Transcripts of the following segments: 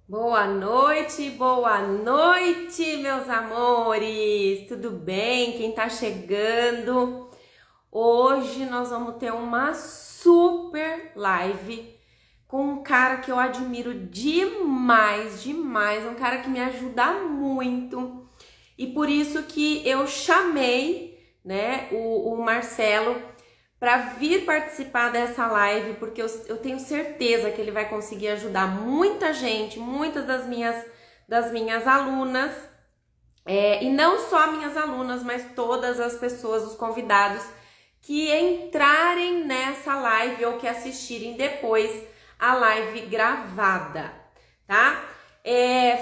Boa noite, meus amores! Tudo bem? Quem tá chegando? Hoje nós vamos ter uma super live com um cara que eu admiro demais, um cara que me ajuda muito. E por isso que eu chamei, né, o Marcelo para vir participar dessa live, porque eu tenho certeza que ele vai conseguir ajudar muita gente, muitas das minhas alunas, e não só minhas alunas, mas todas as pessoas, os convidados que entrarem nessa live ou que assistirem depois a live gravada, tá?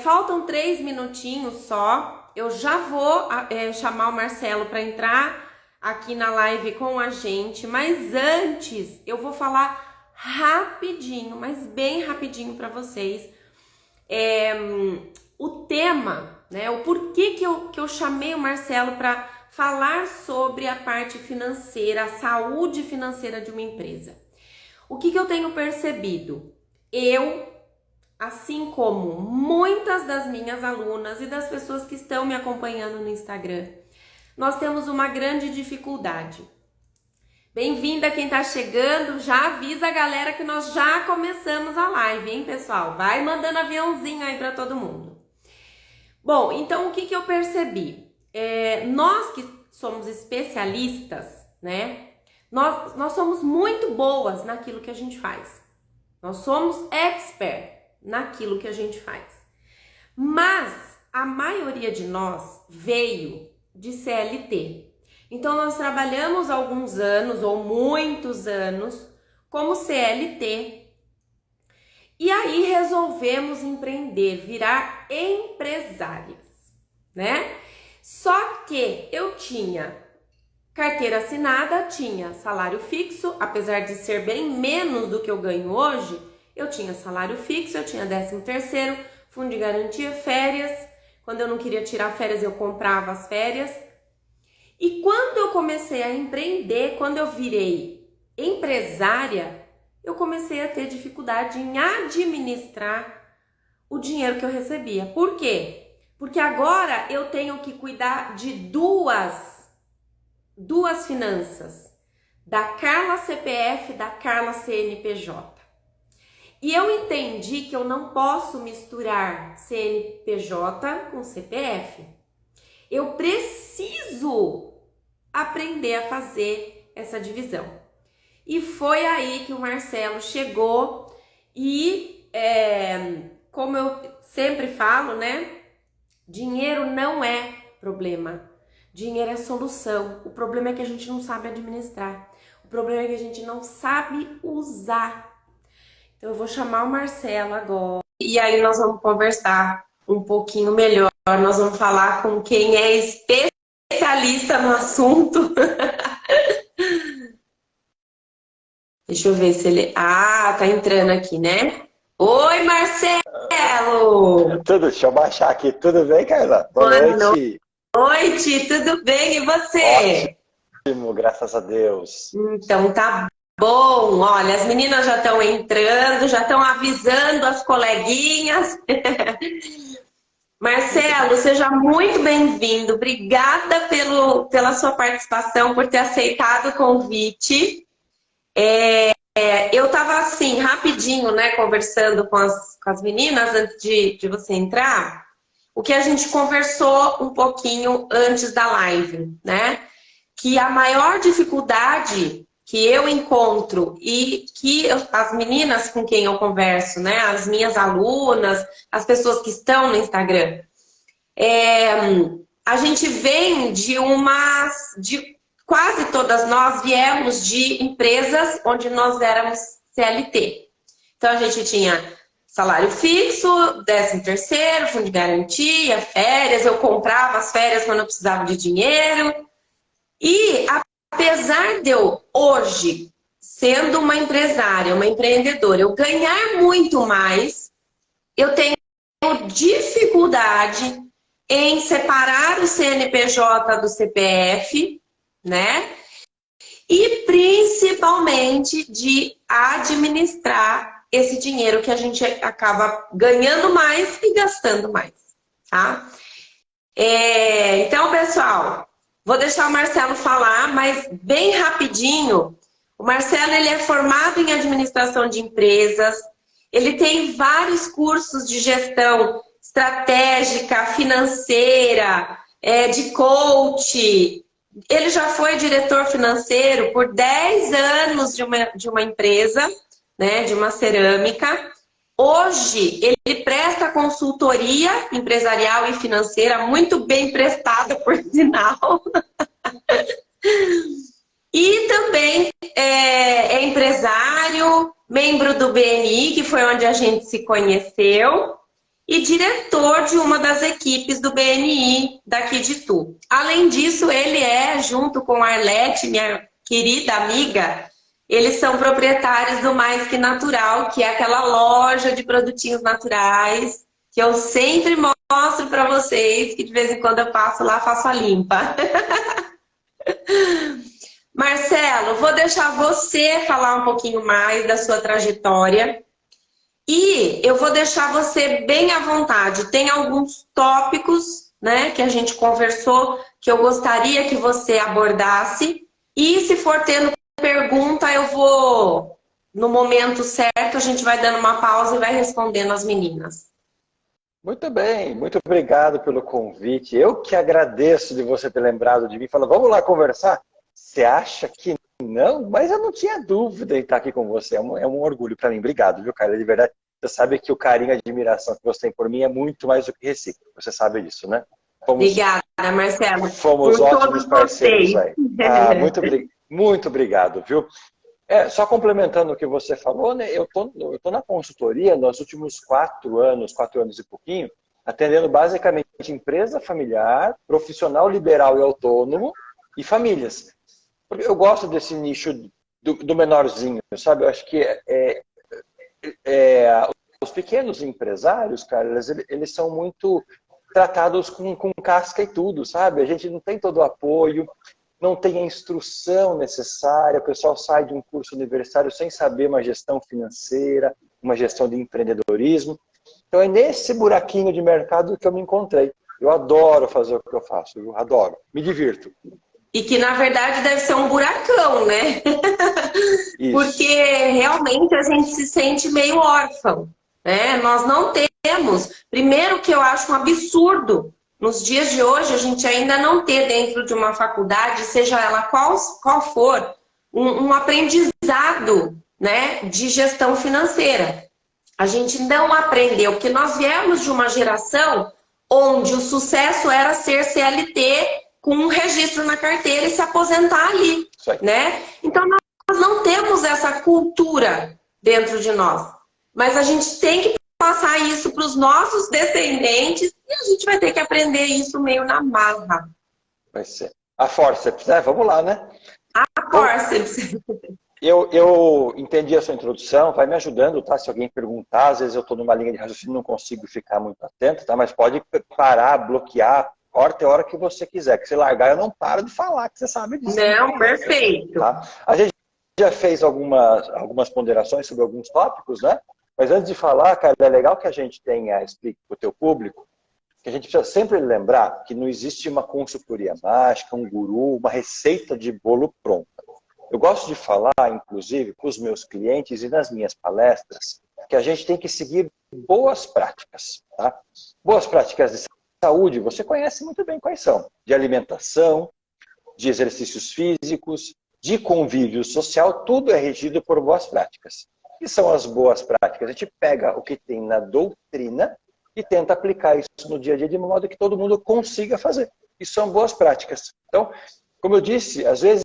Faltam 3 minutinhos só, eu já vou chamar o Marcelo para entrar aqui na live com a gente, mas antes eu vou falar rapidinho, mas bem rapidinho para vocês, o tema, né, o porquê que eu chamei o Marcelo para falar sobre a parte financeira, a saúde financeira de uma empresa. O que eu tenho percebido? Eu, assim como muitas das minhas alunas e das pessoas que estão me acompanhando no Instagram, nós temos uma grande dificuldade. Bem-vinda quem tá chegando, já avisa a galera que nós já começamos a live, hein, pessoal? Vai mandando aviãozinho aí para todo mundo. Bom, então o que eu percebi? Nós que somos especialistas, né? Nós somos muito boas naquilo que a gente faz. Nós somos expert naquilo que a gente faz. Mas a maioria de nós veio de CLT. Então nós trabalhamos alguns anos ou muitos anos como CLT e aí resolvemos empreender, virar empresárias, né? Só que eu tinha carteira assinada, tinha salário fixo, apesar de ser bem menos do que eu ganho hoje, eu tinha salário fixo, eu tinha 13º, fundo de garantia, férias. Quando eu não queria tirar férias, eu comprava as férias. E quando eu comecei a empreender, quando eu virei empresária, eu comecei a ter dificuldade em administrar o dinheiro que eu recebia. Por quê? Porque agora eu tenho que cuidar de duas finanças, da Carla CPF e da Carla CNPJ. E eu entendi que eu não posso misturar CNPJ com CPF. Eu preciso aprender a fazer essa divisão. E foi aí que o Marcelo chegou e, como eu sempre falo, né? Dinheiro não é problema. Dinheiro é solução. O problema é que a gente não sabe administrar. O problema é que a gente não sabe usar. Então eu vou chamar o Marcelo agora. E aí nós vamos conversar um pouquinho melhor. Nós vamos falar com quem é especialista no assunto. Deixa eu ver se ele... Ah, tá entrando aqui, né? Oi, Marcelo! Deixa eu baixar aqui. Tudo bem, Carla? Boa noite. Noite, tudo bem? E você? Ótimo, graças a Deus. Então tá bom. Olha, as meninas já estão entrando, já estão avisando as coleguinhas. Marcelo, seja muito bem-vindo. Obrigada pela sua participação, por ter aceitado o convite. Eu estava assim, rapidinho, né, conversando com as meninas antes de você entrar. O que a gente conversou um pouquinho antes da live, né? Que a maior dificuldade que eu encontro e que as meninas com quem eu converso, né? As minhas alunas, as pessoas que estão no Instagram, a gente vem de quase todas nós viemos de empresas onde nós éramos CLT. Então a gente tinha salário fixo, 13º, fundo de garantia, férias. Eu comprava as férias quando eu precisava de dinheiro. E apesar de eu hoje, sendo uma empresária, uma empreendedora, eu ganhar muito mais, eu tenho dificuldade em separar o CNPJ do CPF, né? E principalmente de administrar esse dinheiro que a gente acaba ganhando mais e gastando mais, tá? Então, pessoal, vou deixar o Marcelo falar, mas bem rapidinho. O Marcelo, ele é formado em administração de empresas, ele tem vários cursos de gestão estratégica, financeira, de coach. Ele já foi diretor financeiro por 10 anos de uma empresa, né, de uma cerâmica. Hoje, ele presta consultoria empresarial e financeira, muito bem prestada, por sinal. E também é empresário, membro do BNI, que foi onde a gente se conheceu, e diretor de uma das equipes do BNI daqui de Itu. Além disso, ele junto com a Arlete, minha querida amiga, eles são proprietários do Mais Que Natural, que é aquela loja de produtinhos naturais que eu sempre mostro para vocês, que de vez em quando eu passo lá, faço a limpa. Marcelo, vou deixar você falar um pouquinho mais da sua trajetória e eu vou deixar você bem à vontade. Tem alguns tópicos, né, que a gente conversou que eu gostaria que você abordasse e se for tendo pergunta, eu vou, no momento certo, a gente vai dando uma pausa e vai respondendo as meninas. Muito bem, muito obrigado pelo convite. Eu que agradeço de você ter lembrado de mim. Fala, vamos lá conversar? Você acha que não? Mas eu não tinha dúvida em estar aqui com você. É um orgulho para mim. Obrigado, viu, cara? De verdade, você sabe que o carinho e a admiração que você tem por mim é muito mais do que recíproco. Você sabe disso, né? Obrigada, Marcelo. Fomos ótimos parceiros aí. Muito obrigado, viu? Só complementando o que você falou, né? Eu tô na consultoria nos últimos 4 anos e pouquinho, atendendo basicamente empresa familiar, profissional liberal e autônomo e famílias. Eu gosto desse nicho do menorzinho, sabe? Eu acho que os pequenos empresários, cara, eles são muito tratados com casca e tudo, sabe? A gente não tem todo o apoio, não tem a instrução necessária, o pessoal sai de um curso universitário sem saber uma gestão financeira, uma gestão de empreendedorismo. Então é nesse buraquinho de mercado que eu me encontrei. Eu adoro fazer o que eu faço, eu adoro, me divirto. E que, na verdade, deve ser um buracão, né? Porque realmente a gente se sente meio órfão, né? Nós não temos. Primeiro que eu acho um absurdo, nos dias de hoje, a gente ainda não ter dentro de uma faculdade, seja ela qual for, um aprendizado, né, de gestão financeira. A gente não aprendeu, porque nós viemos de uma geração onde o sucesso era ser CLT com um registro na carteira e se aposentar ali, né? Então, nós não temos essa cultura dentro de nós. Mas a gente tem que passar isso para os nossos descendentes e a gente vai ter que aprender isso meio na marra. Vai ser. A forceps, né? Vamos lá, né? A forceps. Eu entendi a sua introdução, vai me ajudando, tá? Se alguém perguntar, às vezes eu estou numa linha de raciocínio e não consigo ficar muito atento, tá? Mas pode parar, bloquear, corta a hora que você quiser. Que se largar, eu não paro de falar, que você sabe disso. Não, perfeito. Tá? A gente já fez algumas ponderações sobre alguns tópicos, né? Mas antes de falar, cara, é legal que a gente explique para o teu público que a gente precisa sempre lembrar que não existe uma consultoria mágica, um guru, uma receita de bolo pronta. Eu gosto de falar, inclusive, com os meus clientes e nas minhas palestras, que a gente tem que seguir boas práticas. Tá? Boas práticas de saúde, você conhece muito bem quais são. De alimentação, de exercícios físicos, de convívio social, tudo é regido por boas práticas. O que são as boas práticas? A gente pega o que tem na doutrina e tenta aplicar isso no dia a dia de modo que todo mundo consiga fazer. Isso são boas práticas. Então, como eu disse, às vezes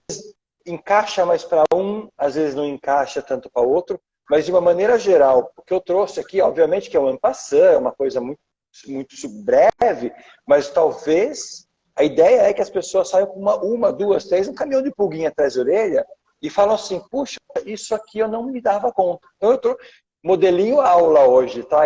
encaixa mais para um, às vezes não encaixa tanto para o outro, mas de uma maneira geral, o que eu trouxe aqui, obviamente que é um en passant, é uma coisa muito breve, mas talvez a ideia é que as pessoas saiam com uma, duas, três, um caminhão de pulguinha atrás da orelha e falam assim, puxa, isso aqui eu não me dava conta. Então eu trouxe modelinho aula hoje, tá?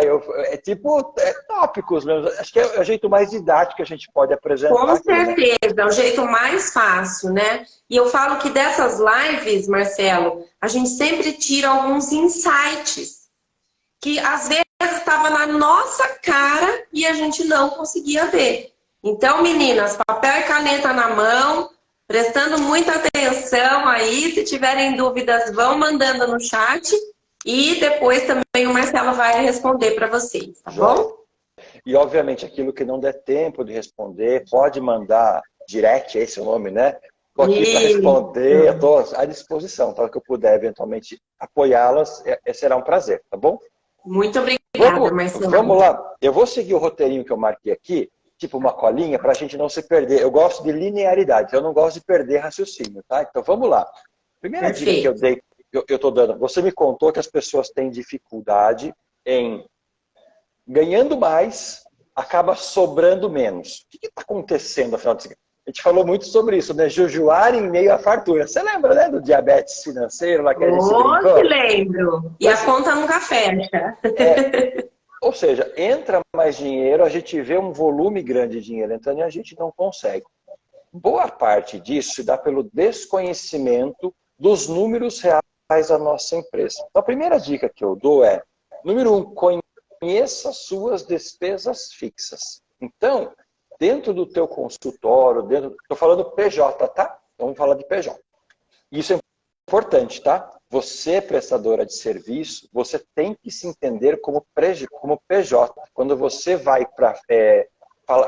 Tópicos mesmo. Acho que é o jeito mais didático que a gente pode apresentar. Com certeza, aqui, né? É o jeito mais fácil, né? E eu falo que dessas lives, Marcelo, a gente sempre tira alguns insights que às vezes estava na nossa cara e a gente não conseguia ver. Então, meninas, papel e caneta na mão, prestando muita atenção aí. Se tiverem dúvidas, vão mandando no chat. E depois também o Marcelo vai responder para vocês, tá bom? E, obviamente, aquilo que não der tempo de responder, pode mandar direct, esse é o nome, né? Estou aqui para responder, estou à disposição. Então, que eu puder, eventualmente, apoiá-las, será um prazer, tá bom? Muito obrigada, Marcelo. Vamos lá. Eu vou seguir o roteirinho que eu marquei aqui, tipo uma colinha, para a gente não se perder. Eu gosto de linearidade, eu não gosto de perder raciocínio, tá? Então, vamos lá. Primeira dica que eu dei, eu estou dando, você me contou que as pessoas têm dificuldade em ganhando mais, acaba sobrando menos. O que está acontecendo, afinal de contas? A gente falou muito sobre isso, né? Jejuar em meio à fartura. Você lembra, né, do diabetes financeiro lá que a gente brincou? Que lembro. E a conta nunca fecha. Ou seja, entra mais dinheiro, a gente vê um volume grande de dinheiro entrando e a gente não consegue. Boa parte disso se dá pelo desconhecimento dos números reais da nossa empresa. Então, a primeira dica que eu dou é, número 1, conheça suas despesas fixas. Então, dentro do teu consultório, estou falando PJ, tá? Vamos falar de PJ. Isso é importante, tá? Você, prestadora de serviço, você tem que se entender como PJ. Quando você vai para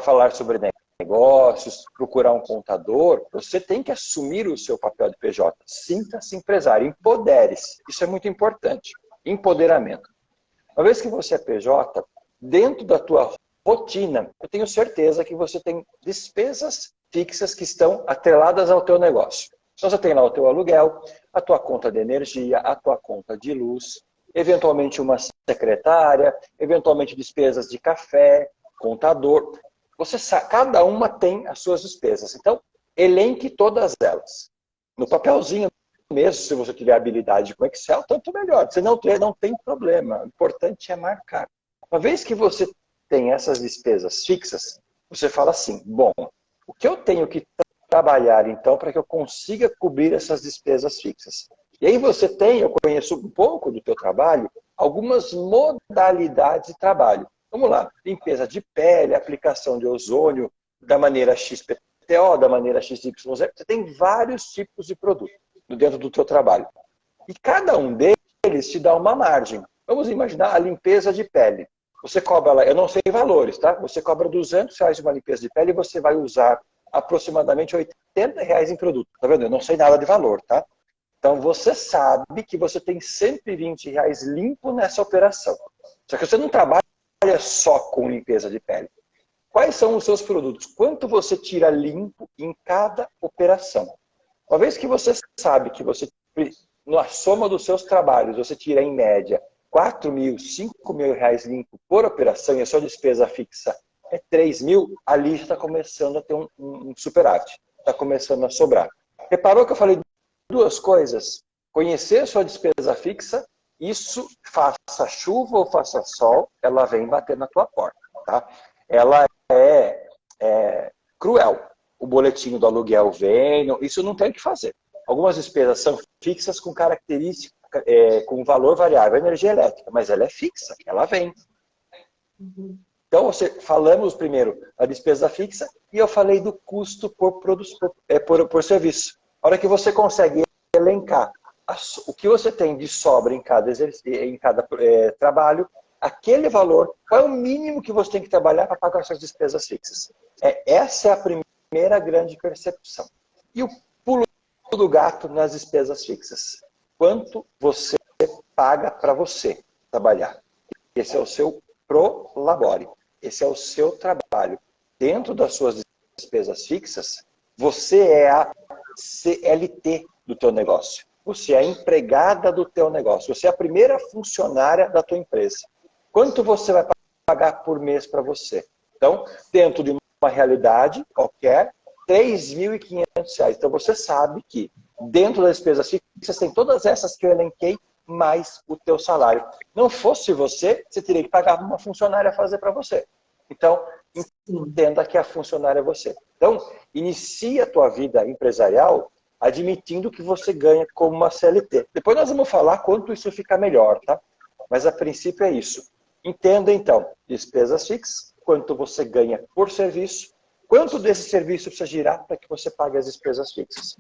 falar sobre negócios, procurar um contador, você tem que assumir o seu papel de PJ. Sinta-se empresário, empodere-se. Isso é muito importante. Empoderamento. Uma vez que você é PJ, dentro da tua rotina, eu tenho certeza que você tem despesas fixas que estão atreladas ao teu negócio. Então você tem lá o teu aluguel, a tua conta de energia, a tua conta de luz, eventualmente uma secretária, eventualmente despesas de café, contador. Cada uma tem as suas despesas. Então, elenque todas elas. No papelzinho mesmo, se você tiver habilidade com Excel, tanto melhor. Se não tiver, não tem problema. O importante é marcar. Uma vez que você tem essas despesas fixas, você fala assim, bom, o que eu tenho que trabalhar, então, para que eu consiga cobrir essas despesas fixas? E aí eu conheço um pouco do teu trabalho, algumas modalidades de trabalho. Vamos lá, limpeza de pele, aplicação de ozônio, da maneira XPTO, da maneira XYZ. Você tem vários tipos de produto dentro do teu trabalho. E cada um deles te dá uma margem. Vamos imaginar a limpeza de pele. Você cobra lá, eu não sei valores, tá? Você cobra R$200 de uma limpeza de pele e você vai usar aproximadamente R$80 em produto. Tá vendo? Eu não sei nada de valor, tá? Então você sabe que você tem R$120 limpo nessa operação. Só que você não trabalha só com limpeza de pele. Quais são os seus produtos? Quanto você tira limpo em cada operação? Uma vez que você sabe que você, na soma dos seus trabalhos, você tira em média R$4.000, R$5.000 limpo por operação e a sua despesa fixa é R$3.000, ali já está começando a ter um superávit. Está começando a sobrar. Reparou que eu falei duas coisas? Conhecer a sua despesa fixa, isso, faça chuva ou faça sol, ela vem bater na tua porta. Tá? Ela é cruel. O boletim do aluguel vem, isso não tem o que fazer. Algumas despesas são fixas com característica, com valor variável, energia elétrica, mas ela é fixa, ela vem. Então, falamos primeiro da despesa fixa e eu falei do custo por serviço. A hora que você consegue elencar o que você tem de sobra em cada trabalho, aquele valor, qual é o mínimo que você tem que trabalhar para pagar suas despesas fixas? Essa é a primeira grande percepção. E o pulo do gato nas despesas fixas. Quanto você paga para você trabalhar? Esse é o seu prolabore. Esse é o seu trabalho. Dentro das suas despesas fixas, você é a CLT do teu negócio. Você é a empregada do teu negócio. Você é a primeira funcionária da tua empresa. Quanto você vai pagar por mês para você? Então, dentro de uma realidade qualquer, R$3.500. Então, você sabe que dentro das despesas fixas tem todas essas que eu elenquei, mais o teu salário. Não fosse você teria que pagar uma funcionária a fazer para você. Então, entenda que a funcionária é você. Então, inicie a tua vida empresarial admitindo que você ganha como uma CLT. Depois nós vamos falar quanto isso fica melhor, tá? Mas a princípio é isso. Entenda então, despesas fixas, quanto você ganha por serviço, quanto desse serviço precisa girar para que você pague as despesas fixas.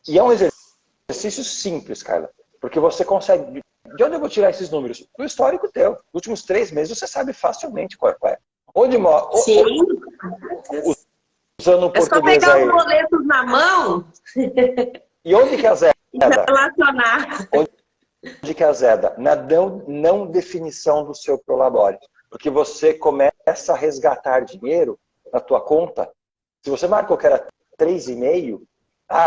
E é um exercício simples, Carla, porque você consegue... De onde eu vou tirar esses números? Do histórico teu. Nos últimos 3 meses você sabe facilmente qual é. Onde mora? Sim. Usando o É só português pegar aí. os boletos na mão E onde que é a Zeda? e relacionar. Onde que é a Zeda? Na não definição do seu prolabore. Porque você começa a resgatar dinheiro na tua conta. Se você marcou que era 3,5,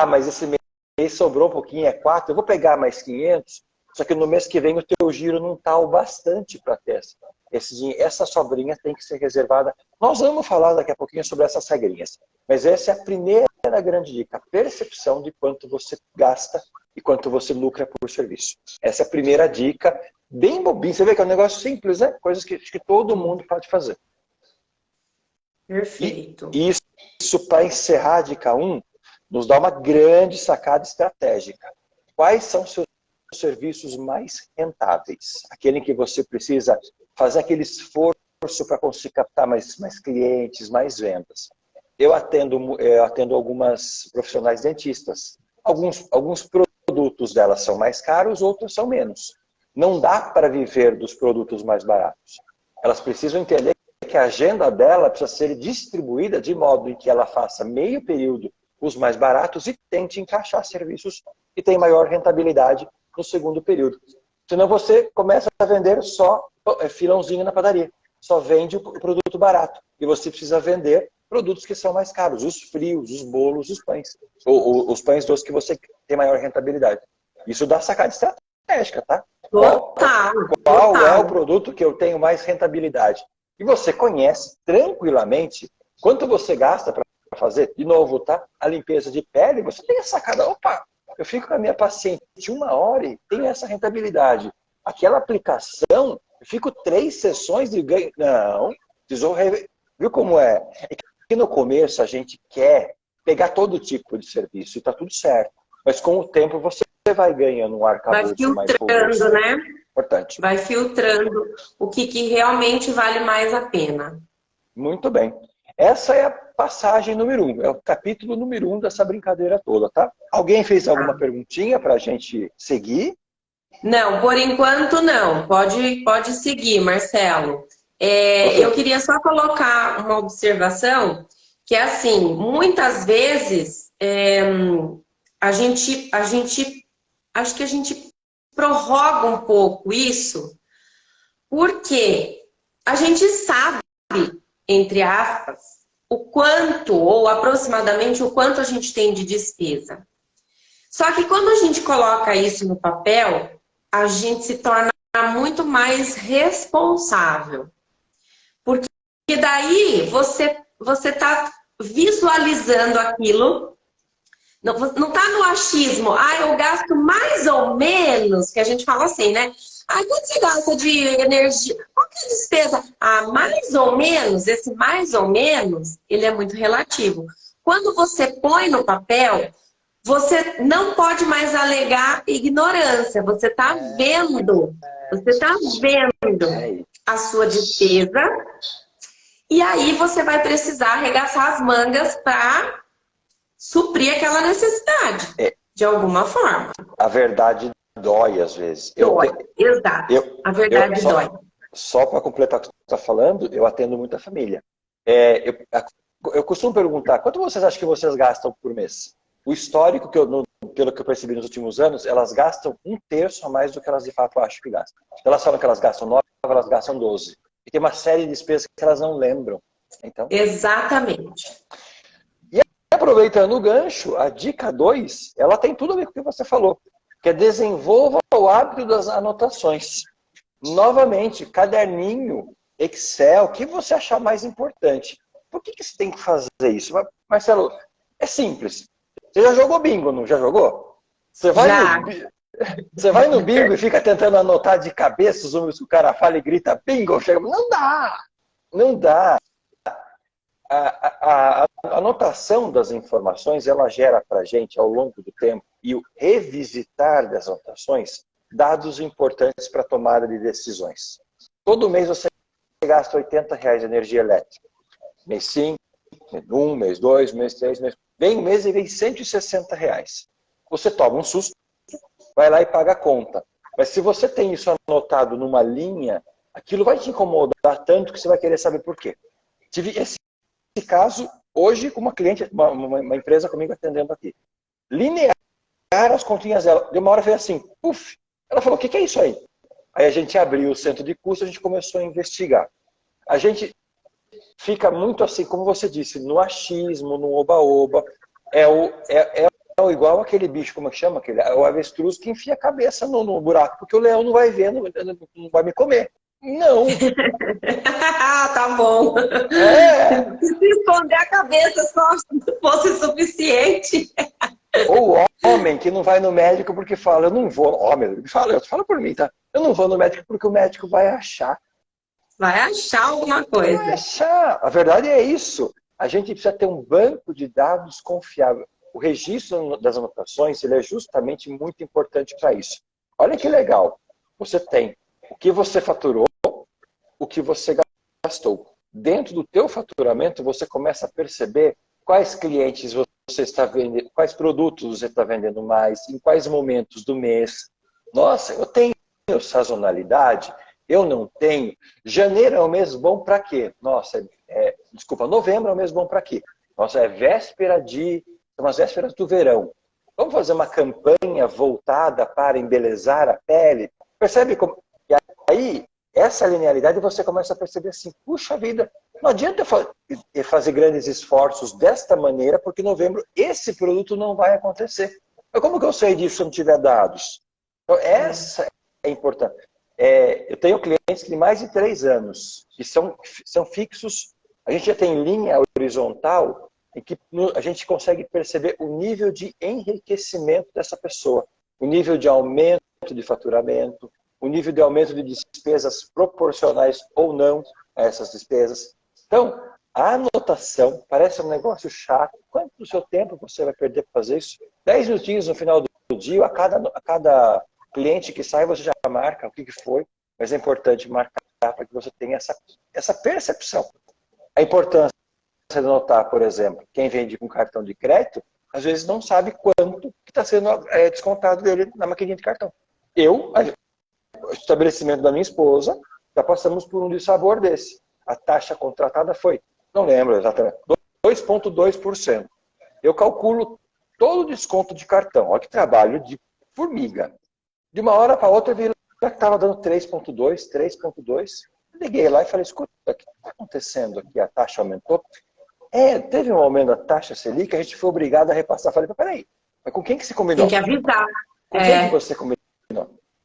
mas esse mês sobrou um pouquinho, é 4, eu vou pegar mais 500, só que no mês que vem o teu giro não está o bastante para ter essa sobrinha tem que ser reservada. Nós vamos falar daqui a pouquinho sobre essas regrinhas. Mas essa é a primeira grande dica, a percepção de quanto você gasta e quanto você lucra por serviço. Essa é a primeira dica, bem bobinha. Você vê que é um negócio simples, né? Coisas que acho que todo mundo pode fazer. Perfeito. E isso, para encerrar a dica 1, nos dá uma grande sacada estratégica. Quais são seus serviços mais rentáveis? Aquele em que você precisa fazer aquele esforço para conseguir captar mais clientes, mais vendas. Eu atendo algumas profissionais dentistas. Alguns produtos delas são mais caros, outros são menos. Não dá para viver dos produtos mais baratos. Elas precisam entender que a agenda dela precisa ser distribuída de modo em que ela faça meio período os mais baratos e tente encaixar serviços que têm maior rentabilidade no segundo período. Senão você começa a vender só filãozinho na padaria. Só vende o produto barato. E você precisa vender produtos que são mais caros. Os frios, os bolos, os pães. Os pães doces que você tem maior rentabilidade. Isso dá sacada estratégica, tá? Qual é o produto que eu tenho mais rentabilidade? E você conhece tranquilamente quanto você gasta para fazer, de novo, tá? A limpeza de pele, você tem a sacada. Opa, eu fico com a minha paciente 1 hora e tenho essa rentabilidade. Aquela aplicação, eu fico 3 sessões de ganho. Não, viu como é? É que no começo a gente quer pegar todo tipo de serviço e está tudo certo. Mas com o tempo você vai ganhando um arcabouço mais filtrando, né? Importante. Vai filtrando o que realmente vale mais a pena. Muito bem. Essa é a passagem número 1. É o capítulo número 1 dessa brincadeira toda, tá? Alguém fez alguma perguntinha para a gente seguir? Não, por enquanto não. Pode seguir, Marcelo. Eu queria só colocar uma observação que é assim, muitas vezes acho que a gente prorroga um pouco isso, porque a gente sabe, entre aspas, o quanto, ou aproximadamente o quanto a gente tem de despesa. Só que quando a gente coloca isso no papel, a gente se torna muito mais responsável. Porque daí você está visualizando aquilo. Não está no achismo, eu gasto mais ou menos, que a gente fala assim, né? Quanto você gasta de energia? Qual que é a despesa? Mais ou menos, esse mais ou menos, ele é muito relativo. Quando você põe no papel, você não pode mais alegar ignorância. Você está vendo a sua despesa e aí você vai precisar arregaçar as mangas para suprir aquela necessidade, de alguma forma. A verdade dói às vezes. Exato. A verdade dói. Só para completar o que você está falando, eu atendo muita família. Eu costumo perguntar, quanto vocês acham que vocês gastam por mês? O histórico, pelo que eu percebi nos últimos anos, elas gastam 1/3 a mais do que elas de fato acham que gastam. Elas falam que elas gastam 9, elas gastam 12. E tem uma série de despesas que elas não lembram. Então... Exatamente. Aproveitando o gancho, a dica 2, ela tem tudo a ver com o que você falou, que é desenvolva o hábito das anotações. Novamente, caderninho, Excel, o que você achar mais importante. Por que você tem que fazer isso? Marcelo, é simples. Você já jogou bingo, não já jogou? Você vai no bingo e fica tentando anotar de cabeça os números que o cara fala e grita bingo, chega... Não dá! Não dá. A anotação das informações, ela gera para a gente, ao longo do tempo, e o revisitar das anotações, dados importantes para tomada de decisões. Todo mês você gasta R$80 de energia elétrica. Mês 5, mês 1, mês 2, mês 3, mês... Vem um mês e vem R$160. Você toma um susto, vai lá e paga a conta. Mas se você tem isso anotado numa linha, aquilo vai te incomodar tanto que você vai querer saber por quê. Tive esse caso hoje com uma cliente, uma empresa comigo atendendo aqui. Linear as continhas dela. De uma hora veio assim, puf. Ela falou, o que é isso aí? Aí a gente abriu o centro de custo, a gente começou a investigar. A gente fica muito assim, como você disse, no achismo, no oba-oba. É igual aquele bicho, como é que chama? O avestruz que enfia a cabeça no buraco, porque o leão não vai ver, não vai me comer. Não. Tá bom. Se esconder a cabeça só fosse suficiente. Ou o homem que não vai no médico porque fala, eu não vou. Homem, fala por mim, tá? Eu não vou no médico porque o médico vai achar. Vai achar alguma coisa. Vai achar. A verdade é isso. A gente precisa ter um banco de dados confiável. O registro das anotações, ele é justamente muito importante para isso. Olha que legal. Você tem o que você faturou, o que você gastou. Dentro do teu faturamento, você começa a perceber quais clientes você está vendendo, quais produtos você está vendendo mais, em quais momentos do mês. Nossa, eu tenho sazonalidade, eu não tenho. Janeiro é o mês bom para quê? Nossa, novembro é o mês bom para quê? Nossa, são as vésperas do verão. Vamos fazer uma campanha voltada para embelezar a pele? Percebe como? E aí, essa linearidade você começa a perceber assim, puxa vida, não adianta eu fazer grandes esforços desta maneira, porque em novembro esse produto não vai acontecer. Mas como que eu sei disso se eu não tiver dados? Então, essa é importante. Eu tenho clientes que têm mais de 3 anos, que são fixos. A gente já tem linha horizontal em que a gente consegue perceber o nível de enriquecimento dessa pessoa, o nível de aumento de faturamento, o nível de aumento de despesas proporcionais ou não a essas despesas. Então, a anotação parece um negócio chato. Quanto do seu tempo você vai perder para fazer isso? 10 minutinhos no final do dia, a cada cliente que sai, você já marca o que foi, mas é importante marcar para que você tenha essa percepção. A importância de anotar, por exemplo, quem vende com cartão de crédito, às vezes não sabe quanto que está sendo descontado dele na maquininha de cartão. O estabelecimento da minha esposa, já passamos por um dissabor desse. A taxa contratada foi, não lembro exatamente, 2,2%. Eu calculo todo o desconto de cartão. Olha que trabalho de formiga. De uma hora para outra, eu vi que estava dando 3,2%, 3,2%. Liguei lá e falei, escuta, o que está acontecendo aqui? A taxa aumentou? Teve um aumento da taxa Selic, a gente foi obrigado a repassar. Falei, peraí, mas com quem que se combinou? Tem que avisar. Com quem que você combinou?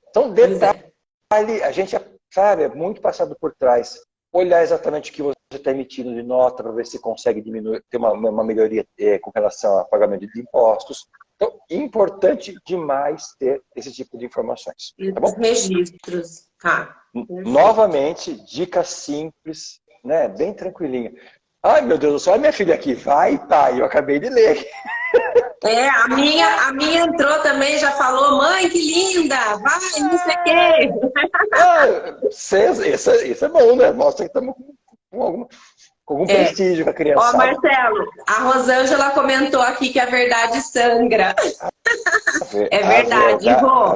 Então, detalhe, a gente sabe, é muito passado por trás. Olhar exatamente o que você está emitindo de nota para ver se consegue diminuir, ter uma melhoria com relação ao pagamento de impostos. Então, importante demais ter esse tipo de informações. Tá bom? Registros. Tá. Novamente, dica simples, né? Bem tranquilinha. Ai, meu Deus do céu, minha filha aqui. Vai, pai, eu acabei de ler. A minha entrou também, já falou, mãe, que linda, vai, não sei o quê. Isso é bom, né? Mostra que estamos com algum prestígio com a criança. Ó, Marcelo, a Rosângela comentou aqui que a verdade sangra. É verdade, Rô.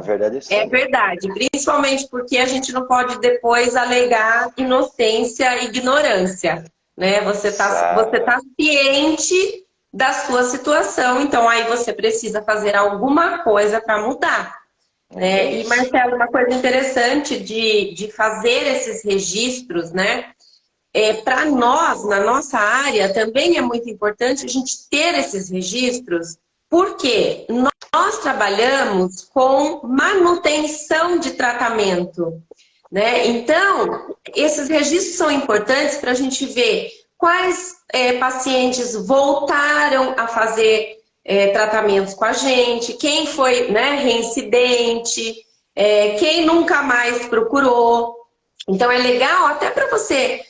É verdade, principalmente porque a gente não pode depois alegar inocência e ignorância, né? Você tá ciente da sua situação, então aí você precisa fazer alguma coisa para mudar, né? E, Marcelo, uma coisa interessante de fazer esses registros, né? Para nós, na nossa área, também é muito importante a gente ter esses registros, porque nós trabalhamos com manutenção de tratamento, né? Então, esses registros são importantes para a gente ver quais pacientes voltaram a fazer tratamentos com a gente, quem foi, né, reincidente, quem nunca mais procurou. Então, é legal até para você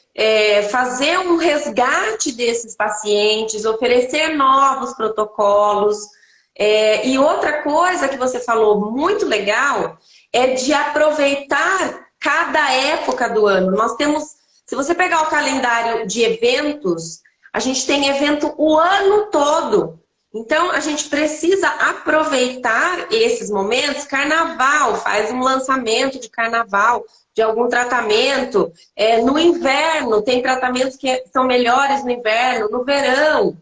fazer um resgate desses pacientes, oferecer novos protocolos, E outra coisa que você falou muito legal é de aproveitar cada época do ano. Nós temos, se você pegar o calendário de eventos, a gente tem evento o ano todo. Então, a gente precisa aproveitar esses momentos. Carnaval, faz um lançamento de carnaval, de algum tratamento. No inverno, tem tratamentos que são melhores no inverno, no verão.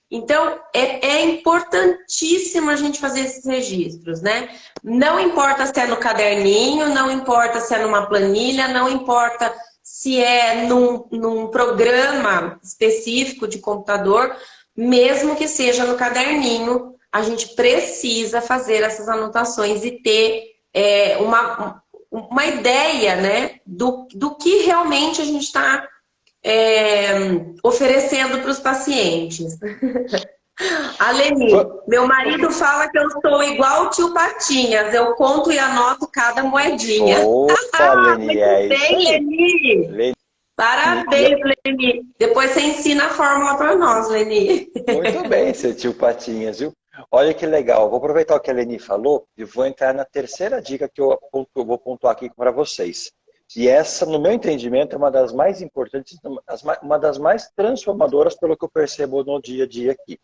Então, é importantíssimo a gente fazer esses registros, né? Não importa se é no caderninho, não importa se é numa planilha, não importa se é num programa específico de computador, mesmo que seja no caderninho, a gente precisa fazer essas anotações e ter uma ideia, né, do que realmente a gente está oferecendo para os pacientes. Leni, meu marido fala que eu sou igual o tio Patinhas, eu conto e anoto cada moedinha. Opa, Leni, muito bem, Leni. Leni. Parabéns, Leni. Depois você ensina a fórmula para nós, Leni. Muito bem, seu tio Patinhas, viu? Olha que legal. Vou aproveitar o que a Leni falou e vou entrar na terceira dica que eu vou pontuar aqui para vocês. E essa, no meu entendimento, é uma das mais importantes, uma das mais transformadoras pelo que eu percebo no dia a dia aqui.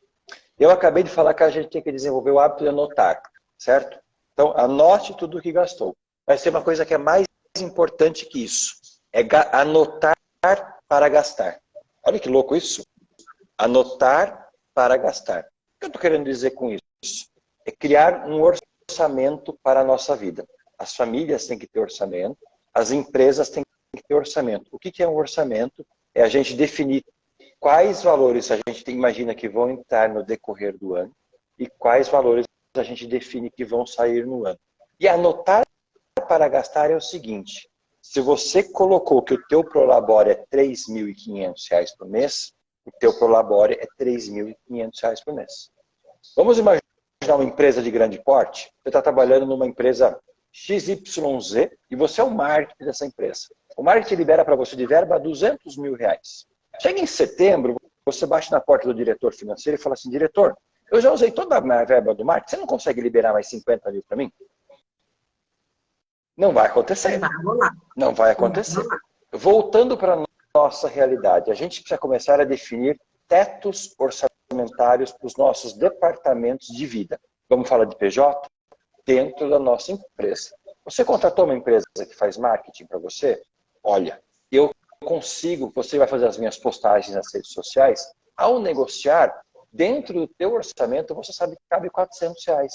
Eu acabei de falar que a gente tem que desenvolver o hábito de anotar, certo? Então, anote tudo o que gastou. Vai ser uma coisa que é mais importante que isso. É anotar para gastar. Olha que louco isso. Anotar para gastar. O que eu estou querendo dizer com isso? É criar um orçamento para a nossa vida. As famílias têm que ter orçamento. As empresas têm que ter orçamento. O que é um orçamento? É a gente definir quais valores a gente imagina que vão entrar no decorrer do ano e quais valores a gente define que vão sair no ano. E anotar para gastar é o seguinte: se você colocou que o teu Prolabore é R$ 3.500 por mês, o teu Prolabore é R$ 3.500 por mês. Vamos imaginar uma empresa de grande porte. Você está trabalhando numa empresa XYZ e você é o marketing dessa empresa. O marketing libera para você de verba R$200 mil. Chega em setembro, você bate na porta do diretor financeiro e fala assim: diretor, eu já usei toda a minha verba do marketing, você não consegue liberar mais 50 mil para mim? Não vai acontecer. Não vai acontecer. Voltando para a nossa realidade, a gente precisa começar a definir tetos orçamentários para os nossos departamentos de vida. Vamos falar de PJ? Dentro da nossa empresa. Você contratou uma empresa que faz marketing para você? Olha, eu consigo, você vai fazer as minhas postagens nas redes sociais, ao negociar, dentro do teu orçamento, você sabe que cabe R$400.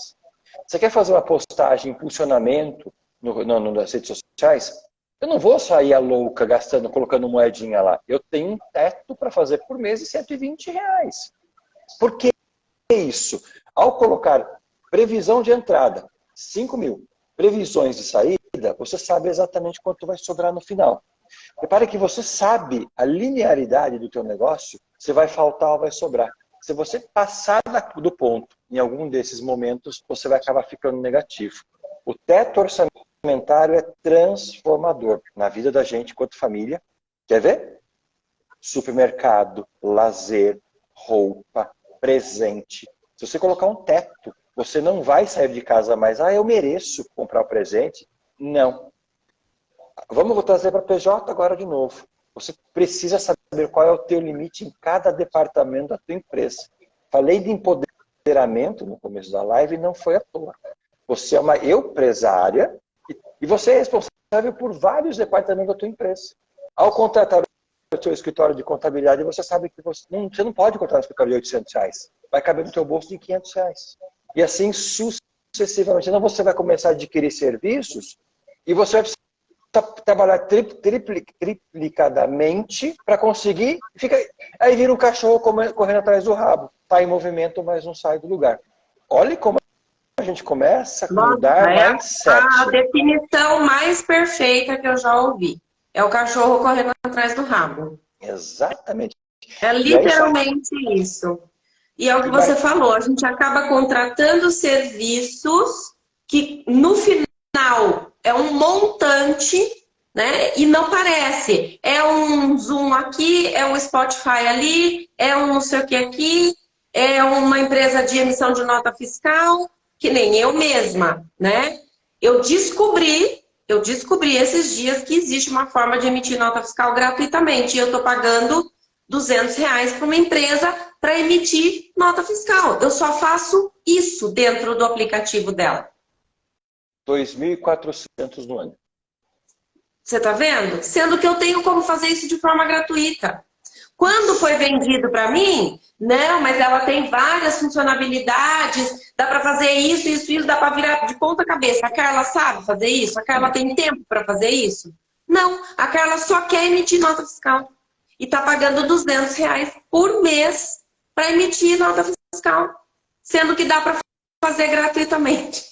Você quer fazer uma postagem, impulsionamento nas redes sociais? Eu não vou sair a louca gastando, colocando moedinha lá. Eu tenho um teto para fazer por mês de R$120. Por que isso? Ao colocar previsão de entrada, 5 mil, previsões de saída, você sabe exatamente quanto vai sobrar no final. Repare que você sabe a linearidade do teu negócio, se vai faltar ou vai sobrar. Se você passar do ponto em algum desses momentos, você vai acabar ficando negativo. O teto orçamentário é transformador na vida da gente enquanto família. Quer ver? Supermercado, lazer, roupa, presente. Se você colocar um teto, você não vai sair de casa mais, eu mereço comprar o presente. Não. Vamos trazer para PJ agora de novo. Você precisa saber qual é o teu limite em cada departamento da tua empresa. Falei de empoderamento no começo da live e não foi à toa. Você é uma empresária e você é responsável por vários departamentos da tua empresa. Ao contratar o seu escritório de contabilidade, você sabe que você não pode contratar um escritório de R$800. Vai caber no teu bolso de R$500. E assim sucessivamente. Senão você vai começar a adquirir serviços e você vai precisar trabalhar triplicadamente para conseguir. Aí vira um cachorro correndo atrás do rabo. Está em movimento, mas não sai do lugar. Olha como a gente começa a mudar mindset. A definição mais perfeita que eu já ouvi. É o cachorro correndo atrás do rabo. Exatamente. É literalmente isso. E é o que você falou, a gente acaba contratando serviços que no final é um montante, né? E não parece. É um Zoom aqui, é um Spotify ali, é um não sei o que aqui. é uma empresa de emissão de nota fiscal, que nem eu mesma, né? Eu descobri esses dias que existe uma forma de emitir nota fiscal gratuitamente. E eu estou pagando R$ 200 para uma empresa para emitir nota fiscal. Eu só faço isso dentro do aplicativo dela. 2.400 no ano. Você está vendo? Sendo que eu tenho como fazer isso de forma gratuita. Quando foi vendido para mim, não, mas ela tem várias funcionalidades, dá para fazer isso, dá para virar de ponta cabeça. A Carla sabe fazer isso? A Carla tem tempo para fazer isso? Não, a Carla só quer emitir nota fiscal. E está pagando R$ 200 por mês para emitir nota fiscal. Sendo que dá para fazer gratuitamente.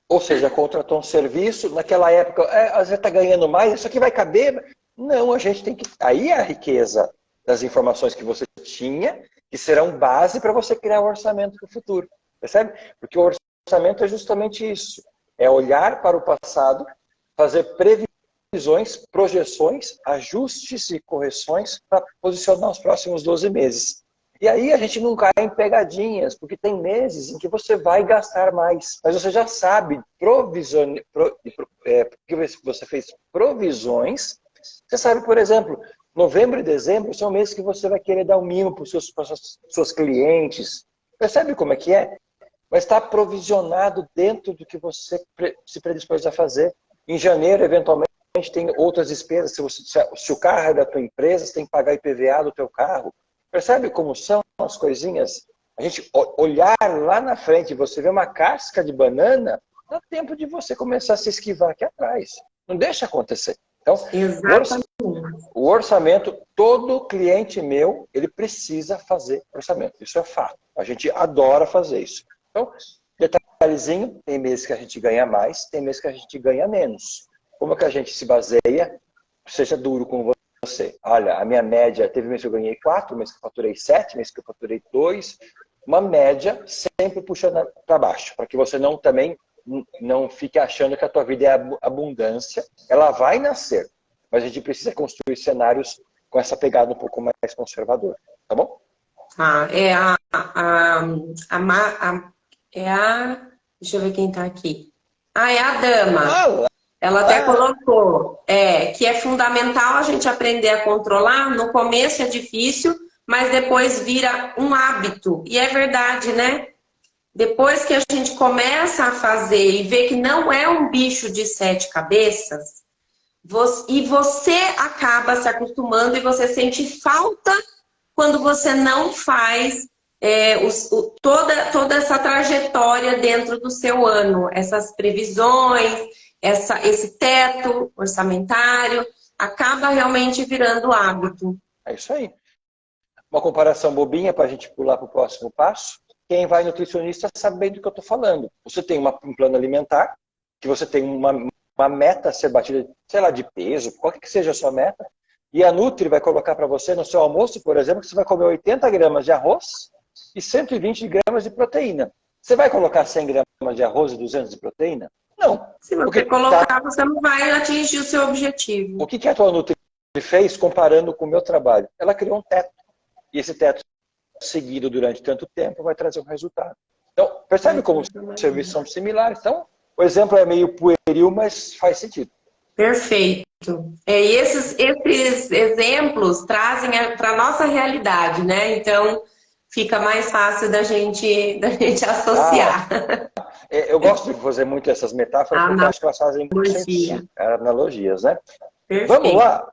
Ou seja, contratou um serviço, naquela época, às vezes está ganhando mais, isso aqui vai caber. Não, a gente tem que... Aí é a riqueza das informações que você tinha, que serão base para você criar o orçamento para o futuro. Percebe? Porque o orçamento é justamente isso. É olhar para o passado, fazer previsões, projeções, ajustes e correções para posicionar os próximos 12 meses. E aí a gente não cai em pegadinhas, porque tem meses em que você vai gastar mais. Mas você já sabe, porque você fez provisões. Você sabe, por exemplo, novembro e dezembro são meses que você vai querer dar um mimo para os seus clientes. Percebe como é que é? Mas está provisionado dentro do que você se predispôs a fazer. Em janeiro, eventualmente, tem outras despesas. Se o carro é da tua empresa, você tem que pagar IPVA do teu carro. Percebe como são as coisinhas? A gente olhar lá na frente, você vê uma casca de banana, dá tempo de você começar a se esquivar aqui atrás. Não deixa acontecer. Então, o orçamento, todo cliente meu, ele precisa fazer orçamento. Isso é fato. A gente adora fazer isso. Então, detalhezinho, tem meses que a gente ganha mais, tem meses que a gente ganha menos. Como é que a gente se baseia? Seja duro com você. Olha, a minha média, teve mês que eu ganhei 4, mês que eu faturei 7, mês que eu faturei 2. Uma média sempre puxando para baixo, para que você também não fique achando que a tua vida é abundância. Ela vai nascer, mas a gente precisa construir cenários com essa pegada um pouco mais conservadora, tá bom? Deixa eu ver quem tá aqui. É a Dama. Ela até colocou que é fundamental a gente aprender a controlar. No começo é difícil, mas depois vira um hábito. E é verdade, né? Depois que a gente começa a fazer e vê que não é um bicho de 7 cabeças, e você acaba se acostumando e você sente falta quando você não faz toda essa trajetória dentro do seu ano, essas previsões, esse teto orçamentário, acaba realmente virando hábito. É isso aí. Uma comparação bobinha para a gente pular para o próximo passo. Quem vai nutricionista sabe bem do que eu estou falando. Você tem um plano alimentar, que você tem uma meta a ser batida, sei lá, de peso, qualquer que seja a sua meta, e a Nutri vai colocar para você no seu almoço, por exemplo, que você vai comer 80 gramas de arroz e 120 gramas de proteína. Você vai colocar 100 gramas de arroz e 200 de proteína? Não. Se você colocar, você não vai atingir o seu objetivo. O que a tua Nutri fez comparando com o meu trabalho? Ela criou um teto. E esse teto seguido durante tanto tempo vai trazer um resultado. Então, percebe como os serviços são similares? Então, o exemplo é meio pueril, mas faz sentido. Perfeito. E esses exemplos trazem para a nossa realidade, né? Então, fica mais fácil da gente associar. Eu gosto de fazer muito essas metáforas, porque eu acho que elas fazem muito sentido. Analogias, né? Perfeito. Vamos lá.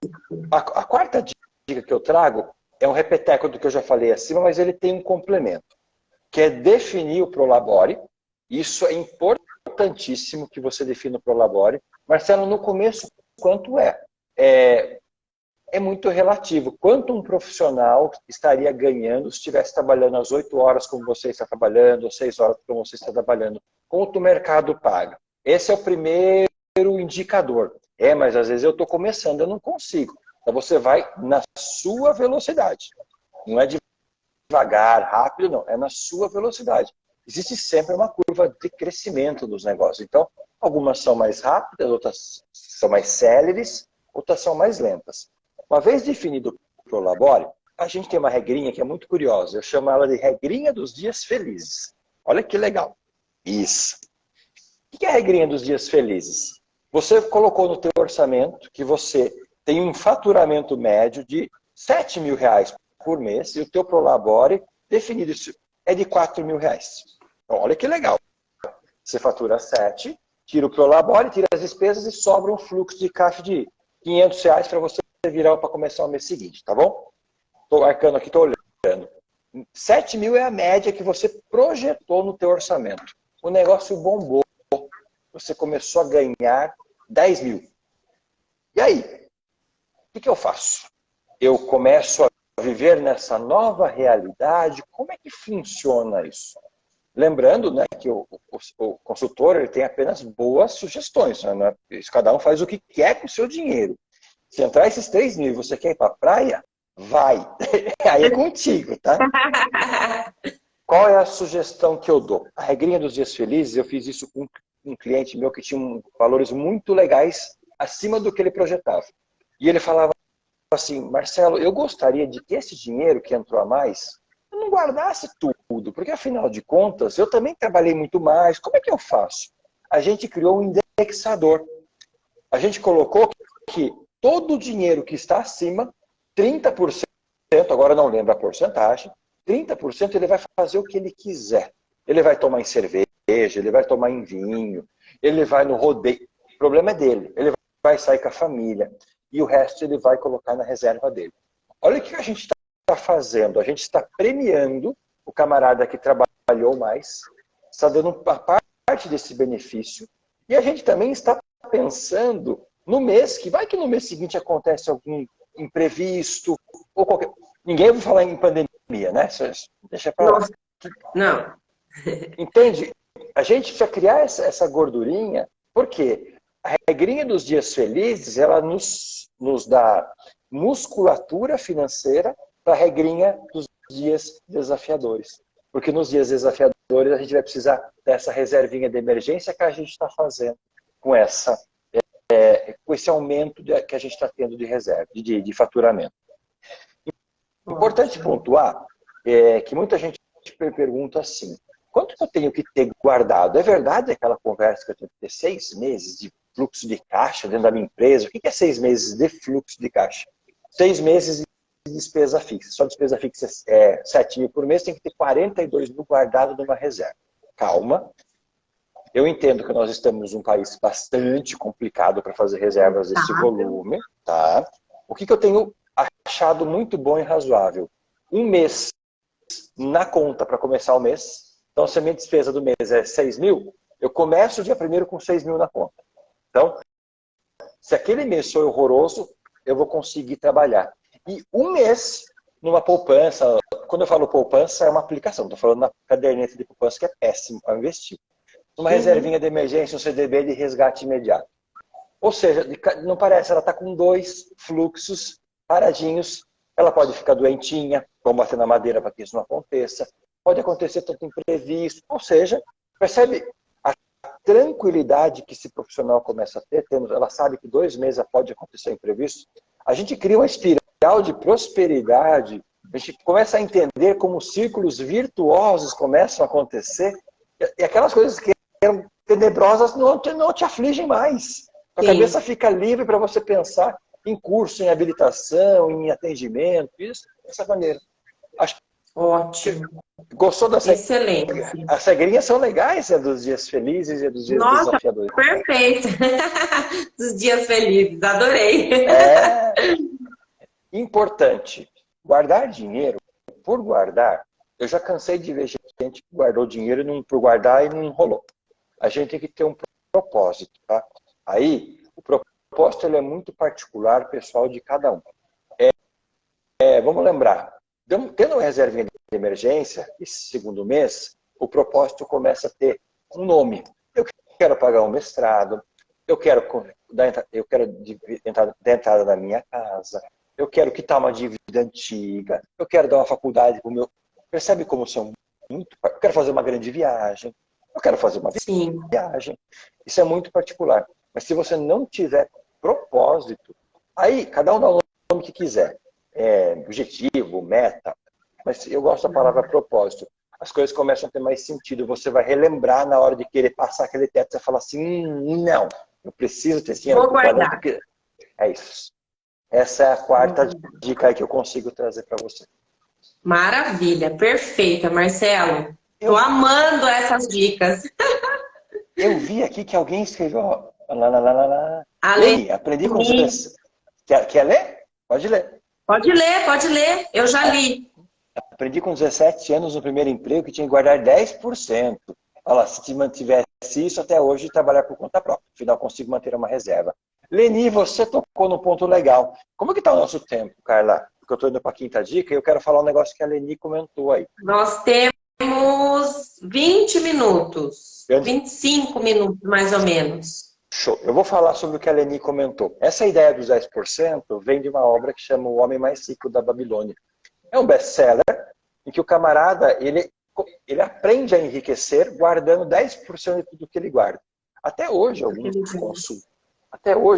A quarta dica que eu trago é um repeteco do que eu já falei acima, mas ele tem um complemento, que é definir o Prolabore. Isso é importantíssimo que você defina o Prolabore. Marcelo, no começo, quanto é? É muito relativo. Quanto um profissional estaria ganhando se estivesse trabalhando às 8 horas como você está trabalhando, ou 6 horas como você está trabalhando? Quanto o mercado paga? Esse é o primeiro indicador. Mas às vezes eu estou começando, eu não consigo. Então você vai na sua velocidade. Não é devagar, rápido, não. É na sua velocidade. Existe sempre uma curva de crescimento dos negócios. Então, algumas são mais rápidas, outras são mais céleres, outras são mais lentas. Uma vez definido o Prolabore, a gente tem uma regrinha que é muito curiosa. Eu chamo ela de regrinha dos dias felizes. Olha que legal. Isso. O que é a regrinha dos dias felizes? Você colocou no teu orçamento que você tem um faturamento médio de 7 mil reais por mês e o teu Prolabore definido é de 4 mil reais. Então, olha que legal. Você fatura 7, tira o Prolabore, tira as despesas e sobra um fluxo de caixa de 500 reais para você virar para começar o mês seguinte, tá bom? Estou marcando aqui, estou olhando. 7 mil é a média que você projetou no teu orçamento. O negócio bombou. Você começou a ganhar 10 mil. E aí? O que eu faço? Eu começo a viver nessa nova realidade. Como é que funciona isso? Lembrando, né, que o consultor ele tem apenas boas sugestões. Né? Cada um faz o que quer com o seu dinheiro. Se entrar esses 3 mil e você quer ir para a praia, vai. Aí é contigo, tá? Qual é a sugestão que eu dou? A regrinha dos dias felizes, eu fiz isso com um cliente meu que tinha valores muito legais acima do que ele projetava. E ele falava assim, Marcelo, eu gostaria de que esse dinheiro que entrou a mais, eu não guardasse tudo, porque afinal de contas, eu também trabalhei muito mais. Como é que eu faço? A gente criou um indexador. A gente colocou que todo o dinheiro que está acima, 30%, agora não lembro a porcentagem, 30% ele vai fazer o que ele quiser. Ele vai tomar em cerveja, ele vai tomar em vinho, ele vai no rodeio. O problema é dele. Ele vai sair com a família. E o resto ele vai colocar na reserva dele. Olha o que a gente está fazendo. A gente está premiando o camarada que trabalhou mais, está dando uma parte desse benefício. E a gente também está pensando no mês, que vai que no mês seguinte acontece algum imprevisto, ou qualquer... Ninguém vai falar em pandemia, né? Deixa para lá. Não. Entende? A gente precisa criar essa gordurinha, porque a regrinha dos dias felizes, ela nos dá musculatura financeira para a regrinha dos dias desafiadores. Porque nos dias desafiadores a gente vai precisar dessa reservinha de emergência que a gente está fazendo com esse aumento que a gente está tendo de reserva, de faturamento. Importante pontuar que muita gente pergunta assim, quanto que eu tenho que ter guardado? É verdade aquela conversa que eu tenho que ter 6 meses de fluxo de caixa dentro da minha empresa? O que é 6 meses de fluxo de caixa? 6 meses de despesa fixa. Só despesa fixa é 7 mil por mês, tem que ter 42 mil guardado numa reserva. Calma. Eu entendo que nós estamos num país bastante complicado para fazer reservas desse volume. Tá? O que eu tenho achado muito bom e razoável? Um mês na conta para começar o mês. Então, se a minha despesa do mês é 6 mil, eu começo o dia 1º com 6 mil na conta. Então, se aquele mês foi horroroso, eu vou conseguir trabalhar. E um mês numa poupança, quando eu falo poupança, é uma aplicação. Estou falando na caderneta de poupança que é péssimo para investir. Uma reservinha de emergência, um CDB de resgate imediato. Ou seja, não parece, ela está com 2 fluxos paradinhos. Ela pode ficar doentinha, vamos bater na madeira para que isso não aconteça. Pode acontecer tanto imprevisto. Ou seja, percebe a tranquilidade que esse profissional começa a ter. Ela sabe que 2 meses pode acontecer imprevisto. A gente cria uma espiral de prosperidade. A gente começa a entender como círculos virtuosos começam a acontecer. E aquelas coisas que eram tenebrosas não te afligem mais. A cabeça fica livre para você pensar em curso, em habilitação, em atendimento, isso, dessa maneira. Ótimo. Gostou dessa? Excelente. As regrinhas são legais, é dos dias felizes e dos dias desafiadores. Perfeito. Dos dias felizes, adorei. É importante. Guardar dinheiro, por guardar, eu já cansei de ver gente que guardou dinheiro por guardar e não rolou. A gente tem que ter um propósito, tá? Aí, o propósito ele é muito particular, pessoal, de cada um. Vamos lembrar, tendo uma reservinha de emergência, esse segundo mês, o propósito começa a ter um nome. Eu quero pagar um mestrado, eu quero dar entrada na minha casa, eu quero quitar uma dívida antiga, eu quero dar uma faculdade para o meu... Percebe como são muito... Eu quero fazer uma grande viagem, eu quero fazer uma viagem. Isso é muito particular. Mas se você não tiver propósito, aí cada um dá o nome que quiser. objetivo, meta, mas eu gosto da palavra propósito. As coisas começam a ter mais sentido. Você vai relembrar na hora de querer passar aquele teto. Você fala assim, não, eu preciso ter dinheiro. Vou guardar. Porque... É isso. Essa é a quarta dica aí que eu consigo trazer para você. Maravilha, perfeita, Marcelo. Tô amando essas dicas. Eu vi aqui que alguém escreveu... Lá. Ale... Aprendi com os... Quer ler? Pode ler. Pode ler. Eu já li. Aprendi com 17 anos no primeiro emprego que tinha que guardar 10%. Olha lá, se mantivesse isso até hoje, trabalhar por conta própria. Afinal, consigo manter uma reserva. Leni, você tocou num ponto legal. Como é que está o nosso tempo, Carla? Porque eu estou indo para a quinta dica e eu quero falar um negócio que a Leni comentou aí. Nós temos 20 minutos. 25 minutos, mais ou menos. Show. Eu vou falar sobre o que a Leni comentou. Essa ideia dos 10% vem de uma obra que chama O Homem Mais Rico da Babilônia. É um best-seller em que o camarada ele aprende a enriquecer guardando 10% de tudo que ele guarda. Até hoje,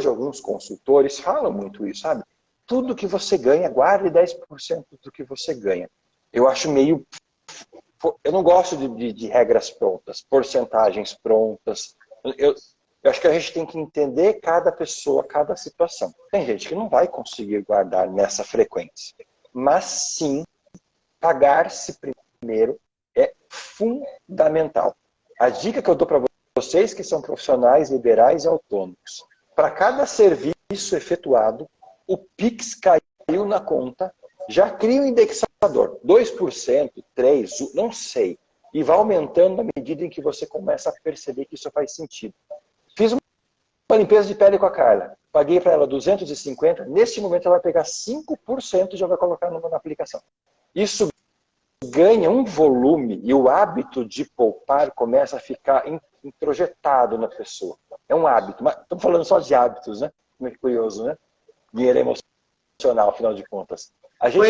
alguns consultores falam muito isso, sabe? Tudo que você ganha, guarde 10% do que você ganha. Eu acho meio... Eu não gosto de regras prontas, porcentagens prontas. Eu acho que a gente tem que entender cada pessoa, cada situação. Tem gente que não vai conseguir guardar nessa frequência. Mas sim, pagar-se primeiro é fundamental. A dica que eu dou para vocês que são profissionais liberais e autônomos, para cada serviço efetuado, o Pix caiu na conta, já cria um indexador, 2%, 3%, não sei. E vai aumentando à medida em que você começa a perceber que isso faz sentido. Fiz uma limpeza de pele com a Carla. Paguei para ela 250. Neste momento ela vai pegar 5% e já vai colocar na aplicação. Isso ganha um volume e o hábito de poupar começa a ficar introjetado na pessoa. É um hábito. Mas estamos falando só de hábitos, né? Como é curioso, né? Dinheiro é emocional, afinal de contas. A gente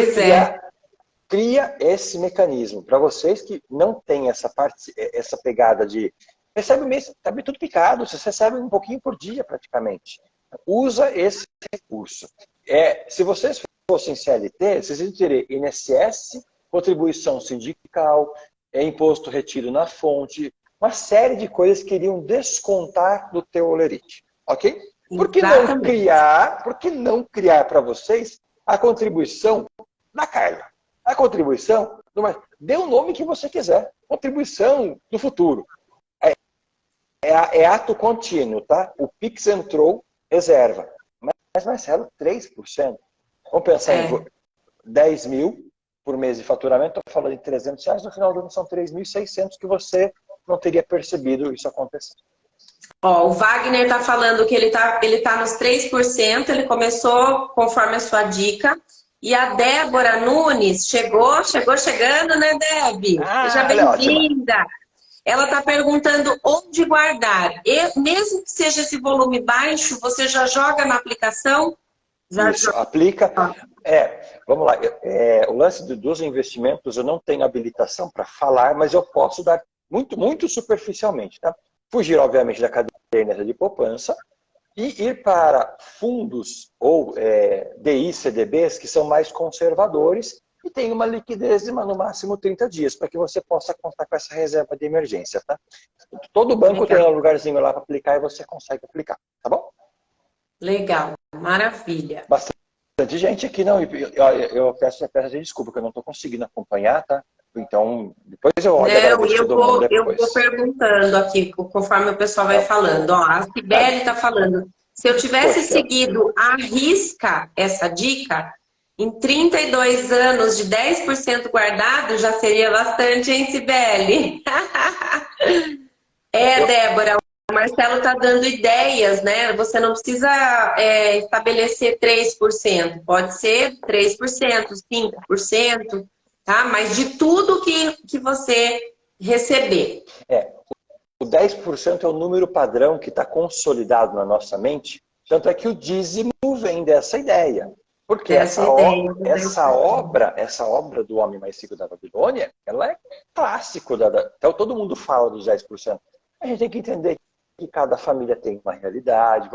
cria esse mecanismo. Para vocês que não têm essa pegada de... Recebe o mês, está tudo picado, você recebe um pouquinho por dia praticamente. Usa esse recurso. Se vocês fossem CLT, vocês iam ter INSS, contribuição sindical, imposto retiro na fonte, uma série de coisas que iriam descontar do teu olerite. Ok? Por que não criar para vocês a contribuição da Carla? A contribuição, dê o nome que você quiser. Contribuição do futuro. É ato contínuo, tá? O Pix entrou, reserva. Mas, Marcelo, 3%. Vamos pensar em 10 mil por mês de faturamento. Estou falando de R$300. No final do ano são 3.600 que você não teria percebido isso acontecer. Ó, o Wagner está falando que ele tá nos 3%. Ele começou conforme a sua dica. E a Débora Nunes chegando, né, Deb? Seja bem-vinda. Ela está perguntando onde guardar. Mesmo que seja esse volume baixo, você já joga na aplicação? Aplica. Vamos lá. O lance dos investimentos, eu não tenho habilitação para falar, mas eu posso dar muito, muito superficialmente. Tá? Fugir, obviamente, da caderneta de poupança e ir para fundos ou DI, CDBs, que são mais conservadores, e tem uma liquidez de no máximo 30 dias, para que você possa contar com essa reserva de emergência, tá? Todo banco tem um lugarzinho lá para aplicar e você consegue aplicar, tá bom? Legal, maravilha. Bastante gente aqui, não, eu peço desculpa, que eu não estou conseguindo acompanhar, tá? Então, depois eu olho. Eu vou perguntando aqui, conforme o pessoal vai falando. Ó, a Sibeli está falando, se eu tivesse seguido à risca essa dica... Em 32 anos de 10% guardado, já seria bastante, hein, Sibeli? Débora, o Marcelo está dando ideias, né? Você não precisa estabelecer 3%. Pode ser 3%, 5%, tá? Mas de tudo que você receber. O 10% é o número padrão que está consolidado na nossa mente. Tanto é que o dízimo vem dessa ideia. Porque essa obra do Homem Mais Rico da Babilônia, ela é clássico. Então, todo mundo fala dos 10%. A gente tem que entender que cada família tem uma realidade.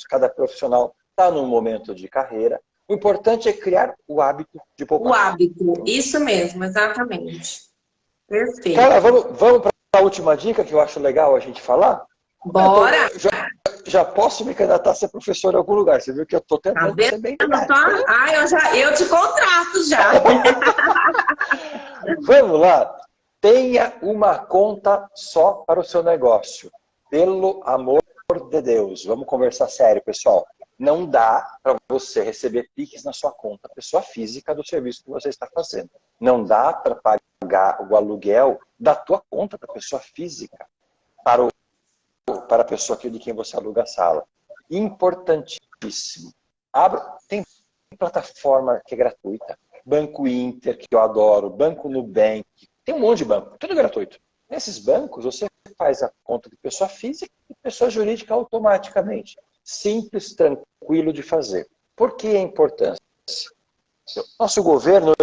Cada profissional está num momento de carreira. O importante é criar o hábito de poupar. O hábito, isso mesmo, exatamente. Perfeito. Cara, vamos para a última dica que eu acho legal a gente falar? Bora! Já posso me candidatar a ser professor em algum lugar. Você viu que eu estou tentando ser bem didático. Eu te contrato já. Vamos lá. Tenha uma conta só para o seu negócio. Pelo amor de Deus. Vamos conversar sério, pessoal. Não dá para você receber Pix na sua conta, pessoa física, do serviço que você está fazendo. Não dá para pagar o aluguel da tua conta da pessoa física para a pessoa de quem você aluga a sala. Importantíssimo. Tem plataforma que é gratuita. Banco Inter, que eu adoro. Banco Nubank. Tem um monte de banco. Tudo gratuito. Nesses bancos, você faz a conta de pessoa física e pessoa jurídica automaticamente. Simples, tranquilo de fazer. Por que a importância? Nosso governo,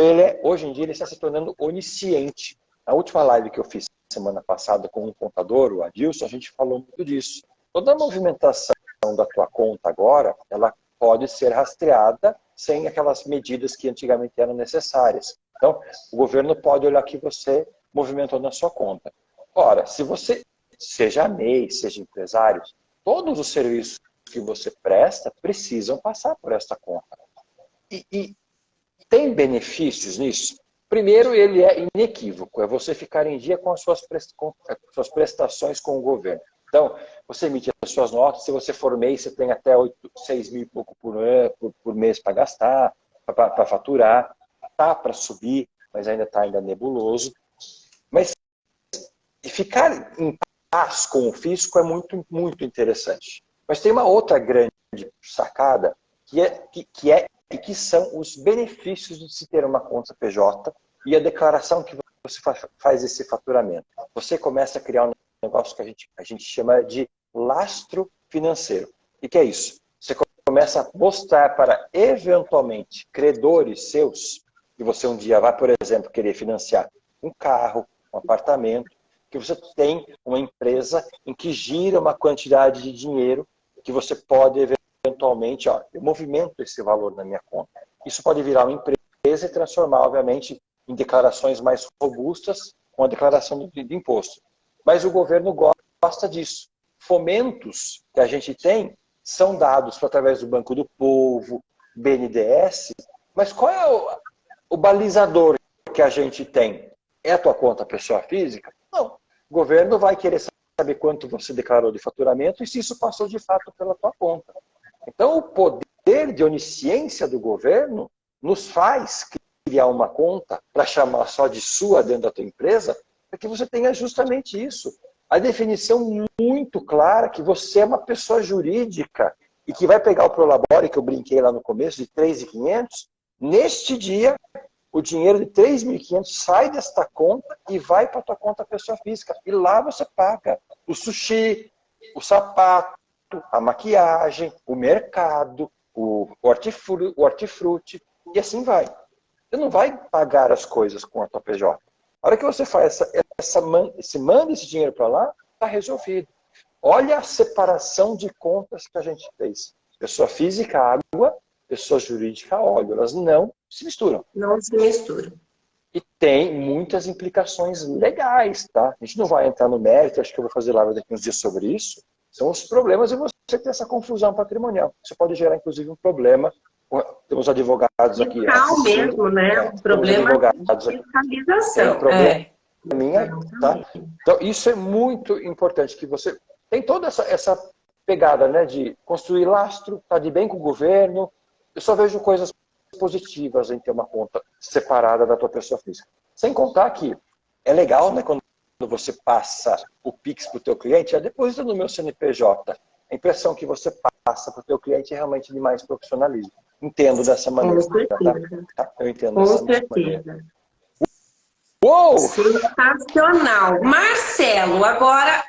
hoje em dia, ele está se tornando onisciente. Na última live que eu fiz semana passada com um contador, o Adilson, a gente falou muito disso. Toda a movimentação da tua conta agora, ela pode ser rastreada sem aquelas medidas que antigamente eram necessárias. Então, o governo pode olhar que você movimentou na sua conta. Ora, se você, seja MEI, seja empresário, todos os serviços que você presta precisam passar por esta conta. E tem benefícios nisso? Primeiro, ele é inequívoco, é você ficar em dia com as suas prestações com o governo. Então, você emite as suas notas, se você for MEI, você tem até 6 mil e pouco por mês para gastar, para faturar, tá para subir, mas ainda está nebuloso. Mas ficar em paz com o fisco é muito, muito interessante. Mas tem uma outra grande sacada, que são os benefícios de se ter uma conta PJ e a declaração que você faz esse faturamento. Você começa a criar um negócio que a gente chama de lastro financeiro. E que é isso? Você começa a mostrar para, eventualmente, credores seus, que você um dia vai, por exemplo, querer financiar um carro, um apartamento, que você tem uma empresa em que gira uma quantidade de dinheiro que você pode, eventualmente, eu movimento esse valor na minha conta. Isso pode virar uma empresa e transformar, obviamente, em declarações mais robustas com a declaração de imposto. Mas o governo gosta disso. Fomentos que a gente tem são dados através do Banco do Povo, BNDES, mas qual é o balizador que a gente tem? É a tua conta pessoa física? Não. O governo vai querer saber quanto você declarou de faturamento e se isso passou de fato pela tua conta. Então, o poder de onisciência do governo nos faz criar uma conta para chamar só de sua dentro da tua empresa, para que você tenha justamente isso. A definição muito clara que você é uma pessoa jurídica e que vai pegar o Prolabore, que eu brinquei lá no começo, de 3.500, neste dia, o dinheiro de 3.500 sai desta conta e vai para a tua conta pessoa física. E lá você paga o sushi, o sapato, a maquiagem, o mercado, o hortifruti, e assim vai. Você não vai pagar as coisas com a tua PJ. A hora que você faz manda esse dinheiro para lá, está resolvido. Olha a separação de contas que a gente fez. Pessoa física, água, pessoa jurídica, óleo. Elas não se misturam. Não se misturam. E tem muitas implicações legais, tá? A gente não vai entrar no mérito, acho que eu vou fazer live daqui uns dias sobre isso. São os problemas de você ter essa confusão patrimonial. Isso pode gerar, inclusive, um problema. Temos advogados aqui. Fiscal mesmo, né? O problema de fiscalização. Tá? Então, isso é muito importante, que você tem toda essa pegada, né, de construir lastro, tá de bem com o governo. Eu só vejo coisas positivas em ter uma conta separada da tua pessoa física. Sem contar que é legal, né, quando você passa o Pix para o teu cliente, deposita no meu CNPJ. A impressão que você passa para o teu cliente é realmente de mais profissionalismo. Entendo dessa maneira. Com certeza. Tá? Eu entendo com dessa certeza. maneira. Uou! Sensacional. Marcelo, agora,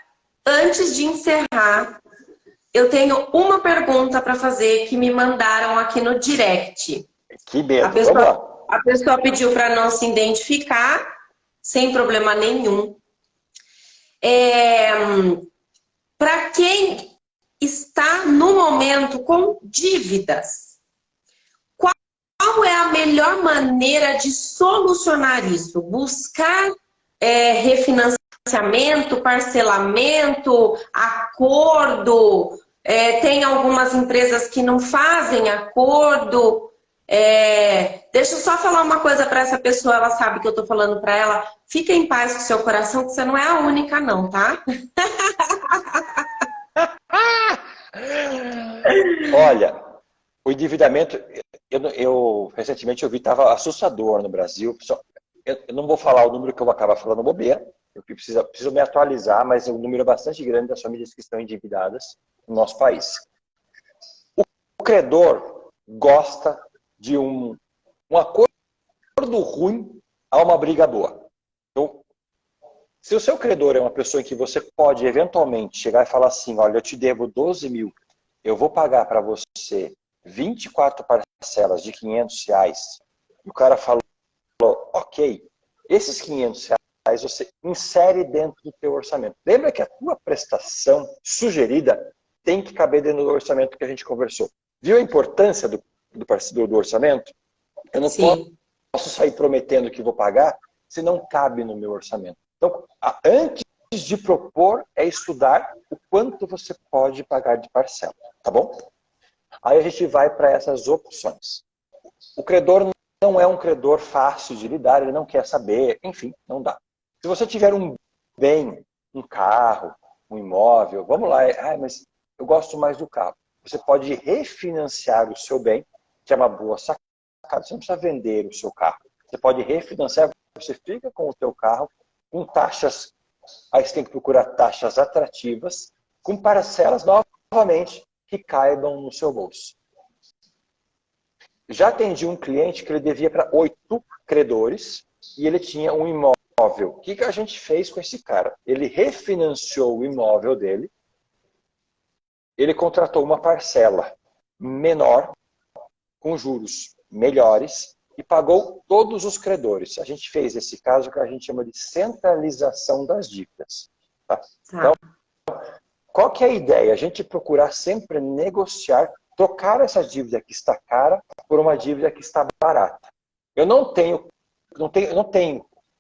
antes de encerrar, eu tenho uma pergunta para fazer que me mandaram aqui no direct. Que medo. A pessoa pediu para não se identificar, sem problema nenhum. Para quem está no momento com dívidas, qual qual é a melhor maneira de solucionar isso? Buscar refinanciamento, parcelamento, acordo? Tem algumas empresas que não fazem acordo. Deixa eu só falar uma coisa para essa pessoa, ela sabe que eu tô falando para ela. Fica em paz com o seu coração, que você não é a única não, tá? Olha, o endividamento, eu recentemente eu vi, estava assustador no Brasil. Eu não vou falar o número que eu vou acabar falando bobeira, eu preciso me atualizar, mas é um número bastante grande das famílias que estão endividadas no nosso país. O credor gosta de um acordo ruim a uma briga boa. Então, se o seu credor é uma pessoa em que você pode eventualmente chegar e falar assim, olha, eu te devo 12 mil, eu vou pagar para você 24 parcelas de R$500, e o cara falou, ok, esses R$500 você insere dentro do teu orçamento. Lembra que a tua prestação sugerida tem que caber dentro do orçamento que a gente conversou. Viu a importância do orçamento? Eu não posso sair prometendo que vou pagar se não cabe no meu orçamento. Então, antes de propor, é estudar o quanto você pode pagar de parcela, tá bom? Aí a gente vai para essas opções. O credor não é um credor fácil de lidar, ele não quer saber, enfim, não dá. Se você tiver um bem, um carro, um imóvel, vamos lá, mas eu gosto mais do carro. Você pode refinanciar o seu bem, que é uma boa sacada. Você não precisa vender o seu carro. Você pode refinanciar, você fica com o teu carro, com taxas, aí você tem que procurar taxas atrativas, com parcelas, novamente, que caibam no seu bolso. Já atendi um cliente que ele devia para 8 credores e ele tinha um imóvel. O que a gente fez com esse cara? Ele refinanciou o imóvel dele, ele contratou uma parcela menor, com juros melhores, e pagou todos os credores. A gente fez esse caso que a gente chama de centralização das dívidas. Tá? Então, qual que é a ideia? A gente procurar sempre negociar, trocar essa dívida que está cara por uma dívida que está barata. Eu não tenho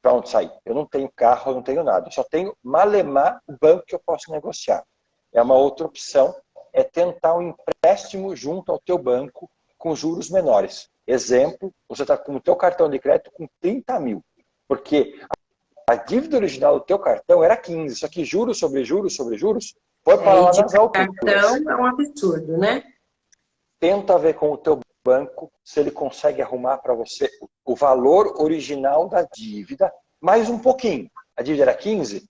para onde sair. Eu não tenho carro, eu não tenho nada. Eu só tenho malemar o banco que eu posso negociar. É uma outra opção, é tentar um empréstimo junto ao teu banco com juros menores. Exemplo, você está com o teu cartão de crédito com 30 mil. Porque a dívida original do teu cartão era 15, só que juros sobre juros sobre juros foi para lá nas alturas. Cartão é um absurdo, né? Tenta ver com o teu banco se ele consegue arrumar para você o valor original da dívida, mais um pouquinho. A dívida era 15,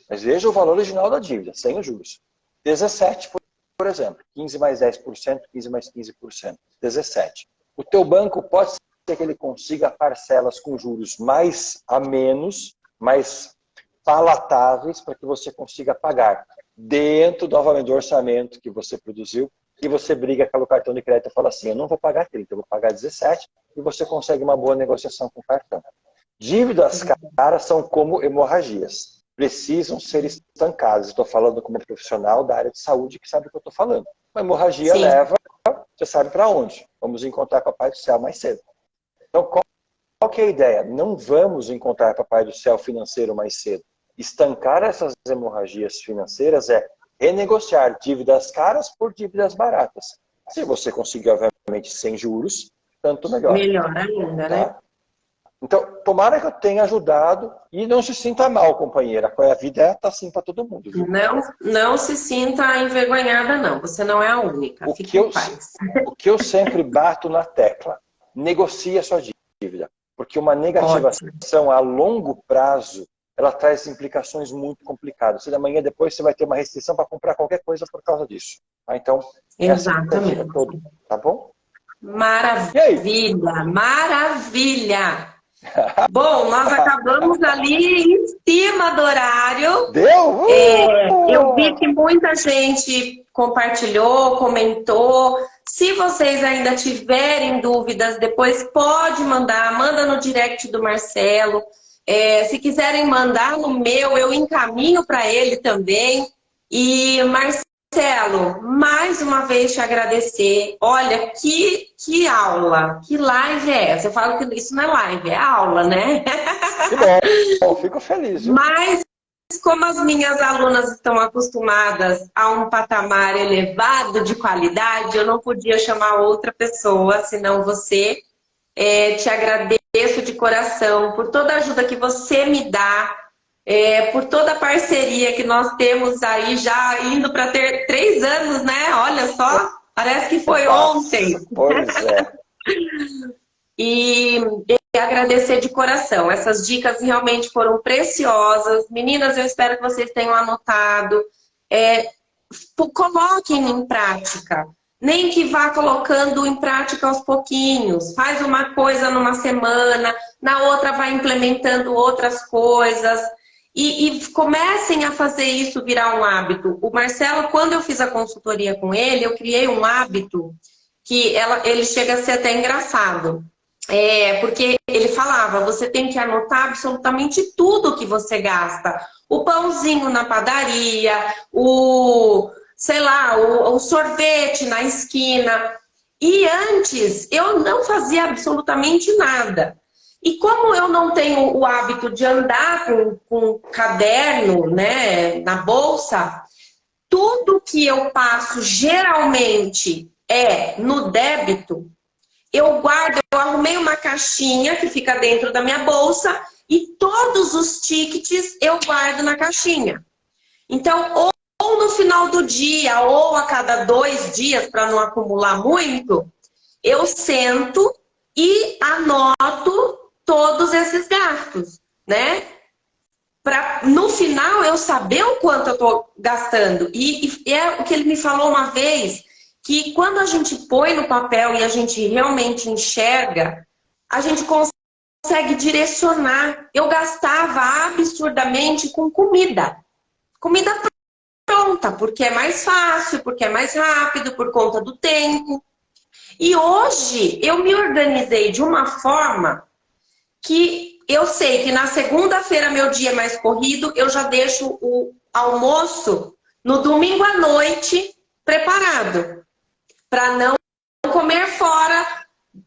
mas veja o valor original da dívida, sem os juros. 17, por exemplo. 15 mais 10%, 15 mais 15%. 17. O teu banco pode ser que ele consiga parcelas com juros mais a menos, mais palatáveis, para que você consiga pagar dentro novamente do orçamento que você produziu, e você briga pelo cartão de crédito e fala assim, eu não vou pagar 30, eu vou pagar 17, e você consegue uma boa negociação com o cartão. Dívidas caras são como hemorragias. Precisam ser estancadas. Estou falando como profissional da área de saúde que sabe o que eu estou falando. Uma hemorragia leva, você sabe para onde. Vamos encontrar Papai do Céu mais cedo. Então, qual que é a ideia? Não vamos encontrar Papai do Céu financeiro mais cedo. Estancar essas hemorragias financeiras é renegociar dívidas caras por dívidas baratas. Se você conseguir, obviamente, sem juros, tanto melhor. Melhor ainda, tá? né? Então, tomara que eu tenha ajudado e não se sinta mal, companheira. A vida está assim para todo mundo. Viu? Não se sinta envergonhada, não. Você não é a única. Fique em paz. O que eu sempre bato na tecla, negocie a sua dívida. Porque uma negativação a longo prazo, ela traz implicações muito complicadas. Se amanhã depois você vai ter uma restrição para comprar qualquer coisa por causa disso. Tá? Então, exatamente. Essa toda, tá bom? Maravilha, maravilha. Bom, nós acabamos ali em cima do horário. Deu? Eu vi que muita gente compartilhou, comentou. Se vocês ainda tiverem dúvidas, depois pode mandar. Manda no direct do Marcelo. Se quiserem mandar no meu, eu encaminho para ele também. E, Marcelo, Marcelo, mais uma vez te agradecer. Olha, que aula, que live é essa? Eu falo que isso não é live, é aula, né? Que bom, fico feliz, viu? Mas, como as minhas alunas estão acostumadas a um patamar elevado de qualidade, eu não podia chamar outra pessoa, senão você. Te agradeço de coração por toda a ajuda que você me dá, por toda a parceria que nós temos aí, já indo para ter 3 anos, né? Olha só, parece que foi ontem. Pois é. E agradecer de coração. Essas dicas realmente foram preciosas. Meninas, eu espero que vocês tenham anotado. Coloquem em prática. Nem que vá colocando em prática aos pouquinhos. Faz uma coisa numa semana, na outra vai implementando outras coisas. E comecem a fazer isso virar um hábito. O Marcelo, quando eu fiz a consultoria com ele, eu criei um hábito que ele chega a ser até engraçado. Porque ele falava, você tem que anotar absolutamente tudo que você gasta. O pãozinho na padaria, sei lá, o sorvete na esquina. E antes, eu não fazia absolutamente nada. E como eu não tenho o hábito de andar com caderno, né, na bolsa, tudo que eu passo geralmente no débito, eu arrumei uma caixinha que fica dentro da minha bolsa e todos os tickets eu guardo na caixinha. Então, ou no final do dia, ou a cada 2 dias, para não acumular muito, eu sento e anoto todos esses gastos, né? Para no final eu saber o quanto eu estou gastando. E é o que ele me falou uma vez, que quando a gente põe no papel e a gente realmente enxerga, a gente consegue direcionar. Eu gastava absurdamente com comida. Comida pronta, porque é mais fácil, porque é mais rápido, por conta do tempo. E hoje eu me organizei de uma forma que eu sei que na segunda-feira, meu dia é mais corrido, eu já deixo o almoço no domingo à noite preparado, para não comer fora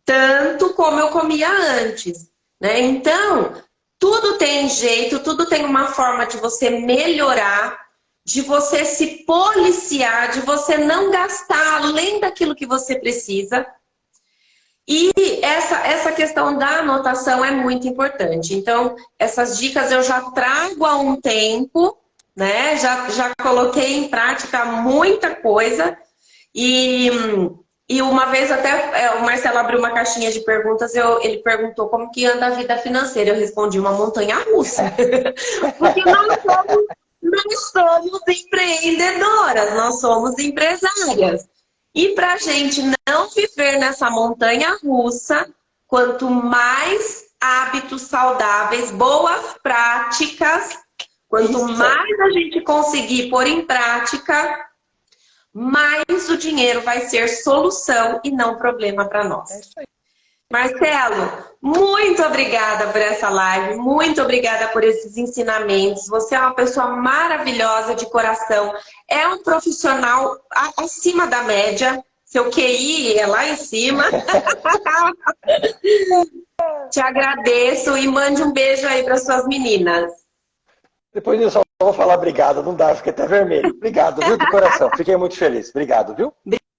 tanto como eu comia antes, né? Então, tudo tem jeito, tudo tem uma forma de você melhorar, de você se policiar, de você não gastar além daquilo que você precisa. E essa questão da anotação é muito importante. Então, essas dicas eu já trago há um tempo, né? Já coloquei em prática muita coisa. E uma vez até o Marcelo abriu uma caixinha de perguntas, ele perguntou como que anda a vida financeira. Eu respondi uma montanha-russa. Porque nós somos empreendedoras, nós somos empresárias. E para a gente não viver nessa montanha-russa, quanto mais hábitos saudáveis, boas práticas, quanto mais a gente conseguir pôr em prática, mais o dinheiro vai ser solução e não problema para nós. É isso aí. Marcelo, muito obrigada por essa live, muito obrigada por esses ensinamentos. Você é uma pessoa maravilhosa de coração, é um profissional acima da média. Seu QI é lá em cima. Te agradeço e mande um beijo aí para suas meninas. Depois disso eu só vou falar obrigado, não dá, fiquei até vermelho. Obrigado, viu, de coração. Fiquei muito feliz. Obrigado, viu?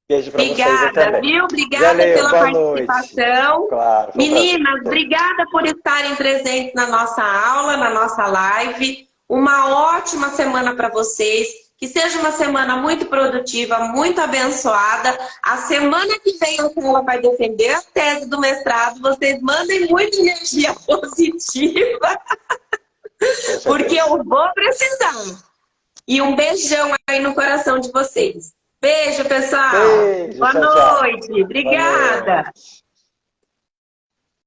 Beijo pra vocês também. Obrigada, viu? Obrigada pela participação. Claro, meninas, obrigada por estarem presentes na nossa aula, na nossa live. Uma ótima semana para vocês. Que seja uma semana muito produtiva, muito abençoada. A semana que vem a Paula vai defender a tese do mestrado. Vocês mandem muita energia positiva. Porque eu vou precisar. E um beijão aí no coração de vocês. Beijo, pessoal. Beijo, Boa noite. Obrigada. Boa noite.